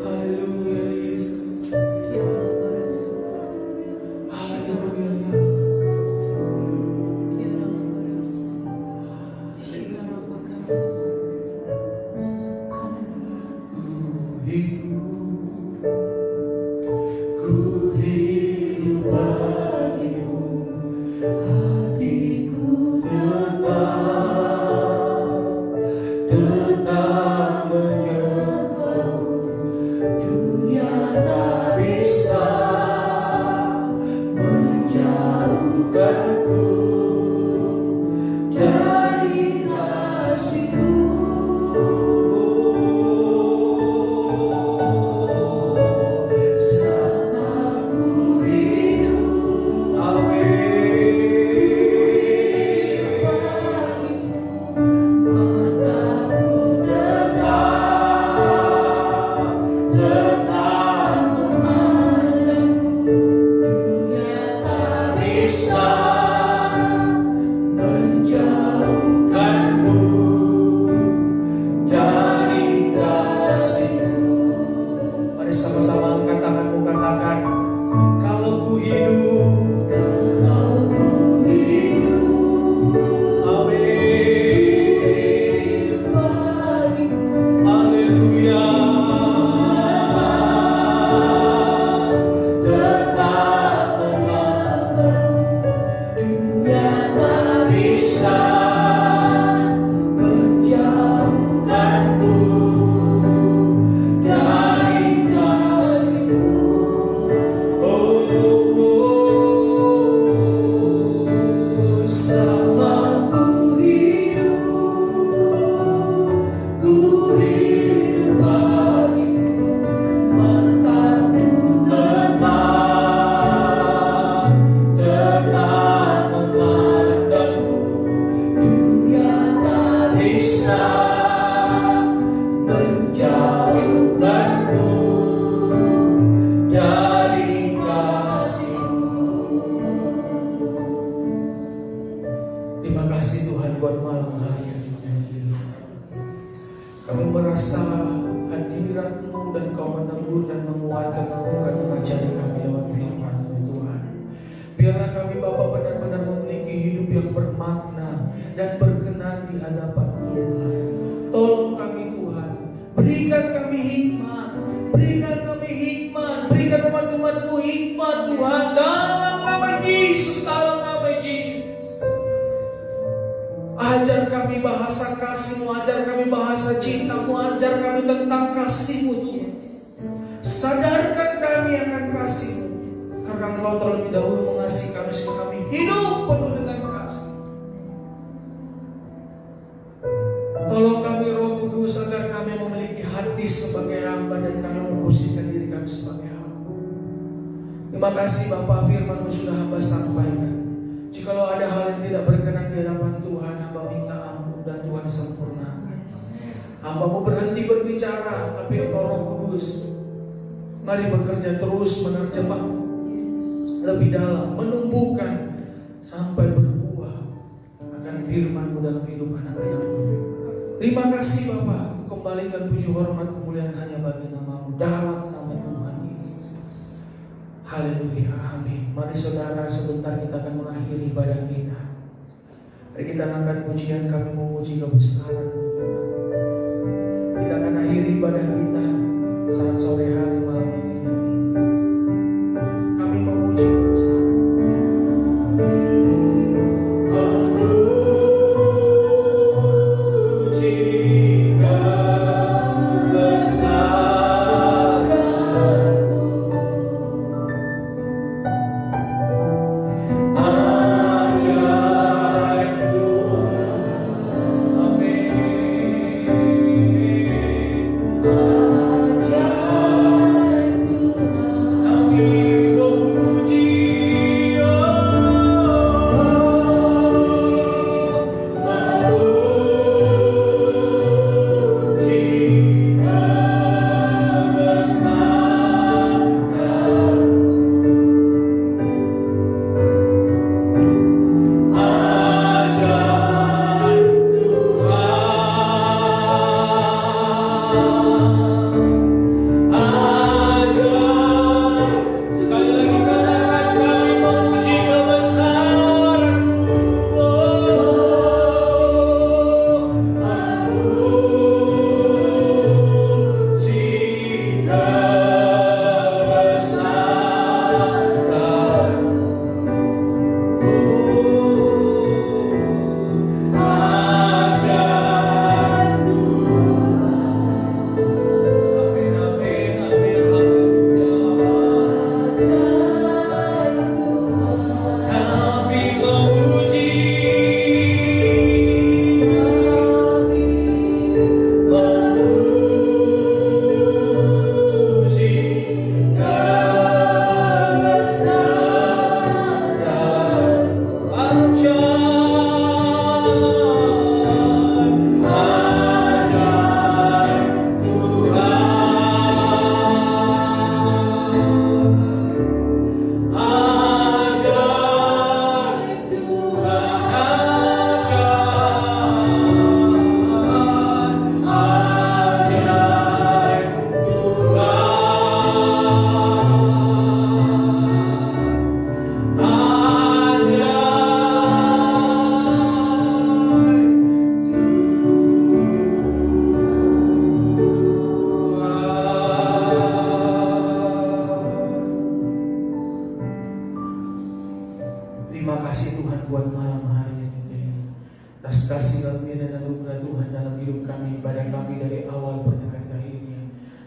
Haleluya Yesus, haleluya Yesus. Ku hidup bagimu, hatiku tetap menyembahmu. Dunia tak bisa menjauhkanku dari kasih-Mu. Mari sama-sama angkat tanganmu, katakan, kalau ku hidup, amin, haleluya, tetap menyembahmu. Dunia tak bisa menjauhkanku dari kasih-Mu. Selama ku hidup bagimu, mataku tetap memandangmu. Dunia tak bisa menjauhkanku dari kasih-Mu. Terima kasih Tuhan buat malam hari ini. Kami merasa hadirat-Mu dan Kau menegur dan menguatkan, Engkau mengajari kami lewat firman-Mu Tuhan. Biarlah kami Bapa benar-benar memiliki hidup yang bermakna dan berkenan di hadapan Tuhan. Tolong kami Tuhan, berikan kami hikmat, berikan kami hikmat, berikan umat-umat-Mu hikmat Tuhan, dalam nama Yesus, dalam nama Yesus. Ajar kami bahasa kasih-Mu, ajar kami bahasa cinta-Mu, ajar kami tentang kasih-Mu Tuhan. Sadarkan kami akan kasih-Mu, karena Engkau terlebih dahulu mengasihi kami sehingga kami hidup penuh dengan kasih. Tolong kami Roh Kudus agar kami memiliki hati sebagai hamba dan kami memposisikan diri kami sebagai hamba. Terima kasih Bapak, firman-Mu sudah hamba sampaikan. Jikalau ada hal yang tidak berkenan di hadapan Tuhan, hamba minta ampun. Hamba mau berhenti berbicara, tapi Engkau Roh Kudus, mari bekerja terus menerjemah lebih dalam, menumbuhkan sampai berbuah akan firman-Mu dalam hidup anak-anak-Mu. Terima kasih Bapa, kembalikan puji hormat kemuliaan hanya bagi nama-Mu dalam nama Tuhan Yesus. Haleluya, amin. Mari saudara, sebentar kita akan mengakhiri ibadah kita. Mari kita angkat pujian, kami memuji kebesaran-Mu Tuhan. Kita akan akhiri ibadah kita saat sore hari malam ini. Kami memuji kebesaran-Mu. Terima kasih Tuhan buat malam hari ini. Atas kasih karunia dan anugerah Tuhan dalam hidup kami, ibadah kami dari awal pertengahan ke akhirnya.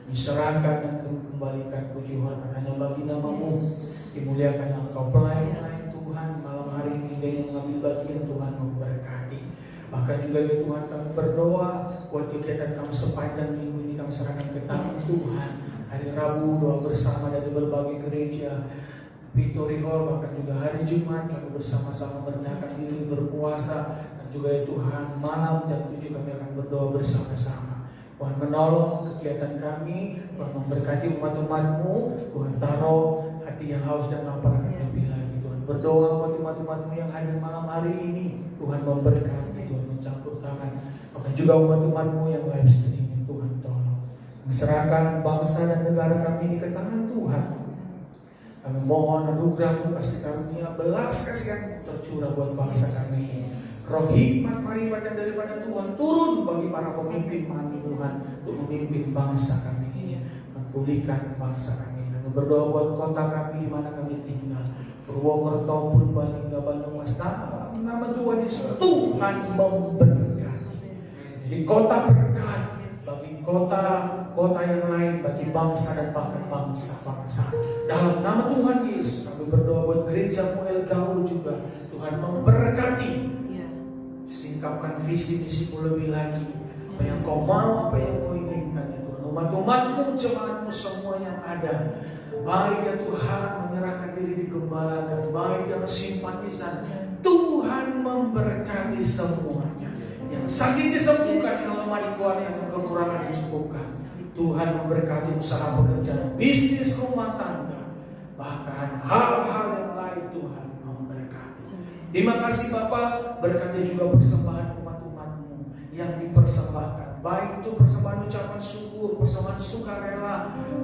Diserahkan dan kembalikan puji hormat hanya bagi nama-Mu. Dimuliakan Engkau pelayan-pelayan Tuhan malam hari ini yang mengambil bagian Tuhan memberkati. Bahkan juga ya Tuhan, kami berdoa buat kegiatan kami sepanjang minggu ini, kami serahkan ke tangan Tuhan. Hari Rabu doa bersama dari berbagai gereja, Victory Hall, bahkan juga hari Jumat kami bersama-sama merendahkan diri, berpuasa, dan juga ya Tuhan malam jam 7 kami akan berdoa bersama-sama. Tuhan menolong kegiatan kami, Tuhan memberkati umat-umat-Mu, Tuhan taruh hati yang haus dan lapar akan lebih lagi. Tuhan berdoa buat umat-umat-Mu yang hadir malam hari ini, Tuhan memberkati, Tuhan mencampur tangan, bahkan juga umat-umat-Mu yang live streaming, Tuhan tolong. Menserahkan bangsa dan negara kami di tangan Tuhan. Kami mohon anugerah-Mu, kasih karunia, belas kasihan tercurah buat bangsa kami ini. Roh hikmat marifat yang daripada Tuhan turun bagi para pemimpin Tuhan untuk memimpin bangsa kami ini, memulihkan bangsa kami. Kami berdoa buat kota kami di mana kami tinggal, Purwokerto, Purbalingga, Banyumas. Nama Tuhan Yesus, Tuhan memberkati. Jadi kota berkat bagi kota yang lain, bagi bangsa dan bahkan bangsa-bangsa. Dalam nama Tuhan Yesus kami berdoa buat gereja-Mu El Gaul juga. Tuhan memberkati, singkapkan visi misimu lebih lagi. Apa yang Kau mau, apa yang Kau inginkan ya Tuhan. Umat-umat-Mu, jemaat-Mu semua yang ada, baik ya Tuhan menyerahkan diri digembalakan, baik yang simpatisan, Tuhan memberkati semuanya. Yang sakit disembuhkan, yang lemah dikuatkan, yang kekurangan dicukupkan. Tuhan memberkati usaha pekerjaan, bisnis rumah tangga, bahkan hal-hal yang lain Tuhan memberkati. Terima kasih Bapak, berkati juga persembahan umat-umat-Mu yang dipersembahkan. Baik itu persembahan ucapan syukur, persembahan sukarela,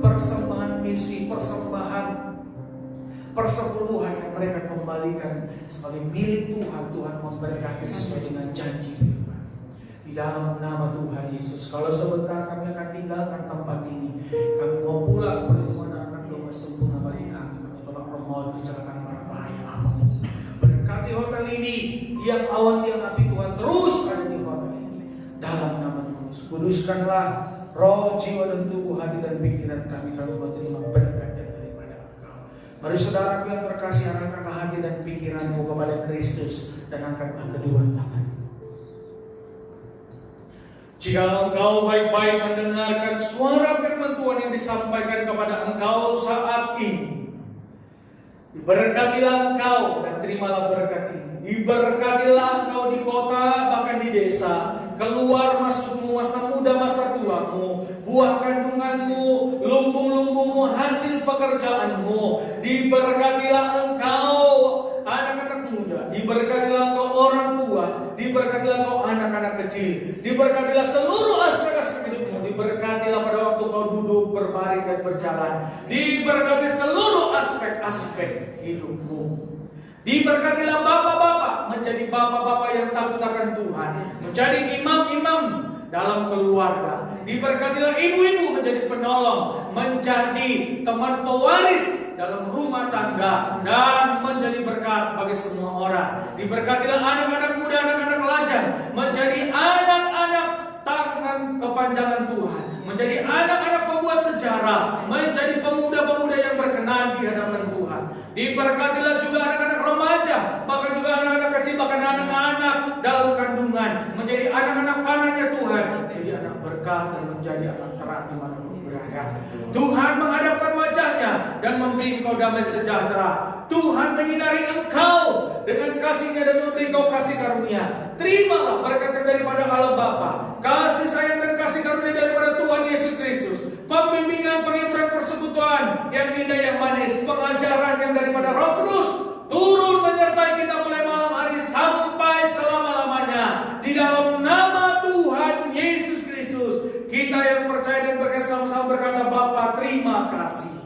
persembahan misi, persembahan persepuluhan yang mereka kembalikan sebagai milik Tuhan. Tuhan memberkati sesuai dengan janji firman. Di dalam nama Tuhan Yesus. Kalau sebentar kami akan tinggalkan tempat ini, kami mau pulang, pertemuan akan doa sempurna bagi kami. Kami tolak memohon kecelakaan berbahaya apapun. Berkati hotel ini, tiap awan tiap api Tuhan terus ada di hotel ini. Dalam nama Tuhan Yesus, kuduskanlah roh, jiwa dan tubuh, hati dan pikiran kami. Kami mau terima berkat daripada Engkau. Mari saudaraku yang terkasih, arahkanlah hati dan pikiranmu kepada Kristus dan angkatlah kedua tangan. Jika engkau baik-baik mendengarkan suara firman Tuhan yang disampaikan kepada engkau saat ini, diberkatilah engkau dan terimalah berkat ini. Diberkatilah engkau di kota, bahkan di desa, keluar masukmu, masa muda, masa tuamu, buah kandunganmu, lumbung-lumbungmu, hasil pekerjaanmu. Diberkatilah engkau anak-anak muda, diberkatilah engkau orang tua, diberkatilah engkau anak-anak kecil, diberkatilah seluruh aspek-aspek hidupmu, diberkatilah pada waktu kau duduk, berbaring dan berjalan, diberkati seluruh aspek-aspek hidupmu. Diberkatilah bapak-bapak menjadi bapak-bapak yang takut akan Tuhan, menjadi imam-imam dalam keluarga. Diberkatilah ibu-ibu menjadi penolong, menjadi teman pewaris dalam rumah tangga, dan menjadi berkat bagi semua orang. Diberkatilah anak-anak muda, anak-anak pelajar menjadi anak-anak tangan kepanjangan Tuhan, menjadi anak-anak pembuat sejarah, menjadi pemuda-pemuda yang berkenan di hadapan Tuhan. Diberkatilah juga anak-anak remaja, bahkan juga anak-anak kecil, bahkan anak-anak dalam kandungan, menjadi anak-anak panahnya Tuhan, menjadi anak berkat dan menjadi anak terang di mana pun berada. Tuhan menghadapkan wajahnya dan memberi engkau damai sejahtera. Tuhan menyinari engkau dengan kasih-Nya dan memberi engkau kasih karunia. Terimalah berkat daripada Allah Bapa, kasih sayang dan kasih karunia daripada Tuhan Yesus Kristus, pembimbingan, penghiburan, persekutuan yang indah, yang manis, pengajaran yang daripada Roh Kudus turun menyertai kita mulai malam hari sampai selama-lamanya. Di dalam nama Tuhan Yesus Kristus, kita yang percaya dan berkata sama-sama berkata, Bapa terima kasih.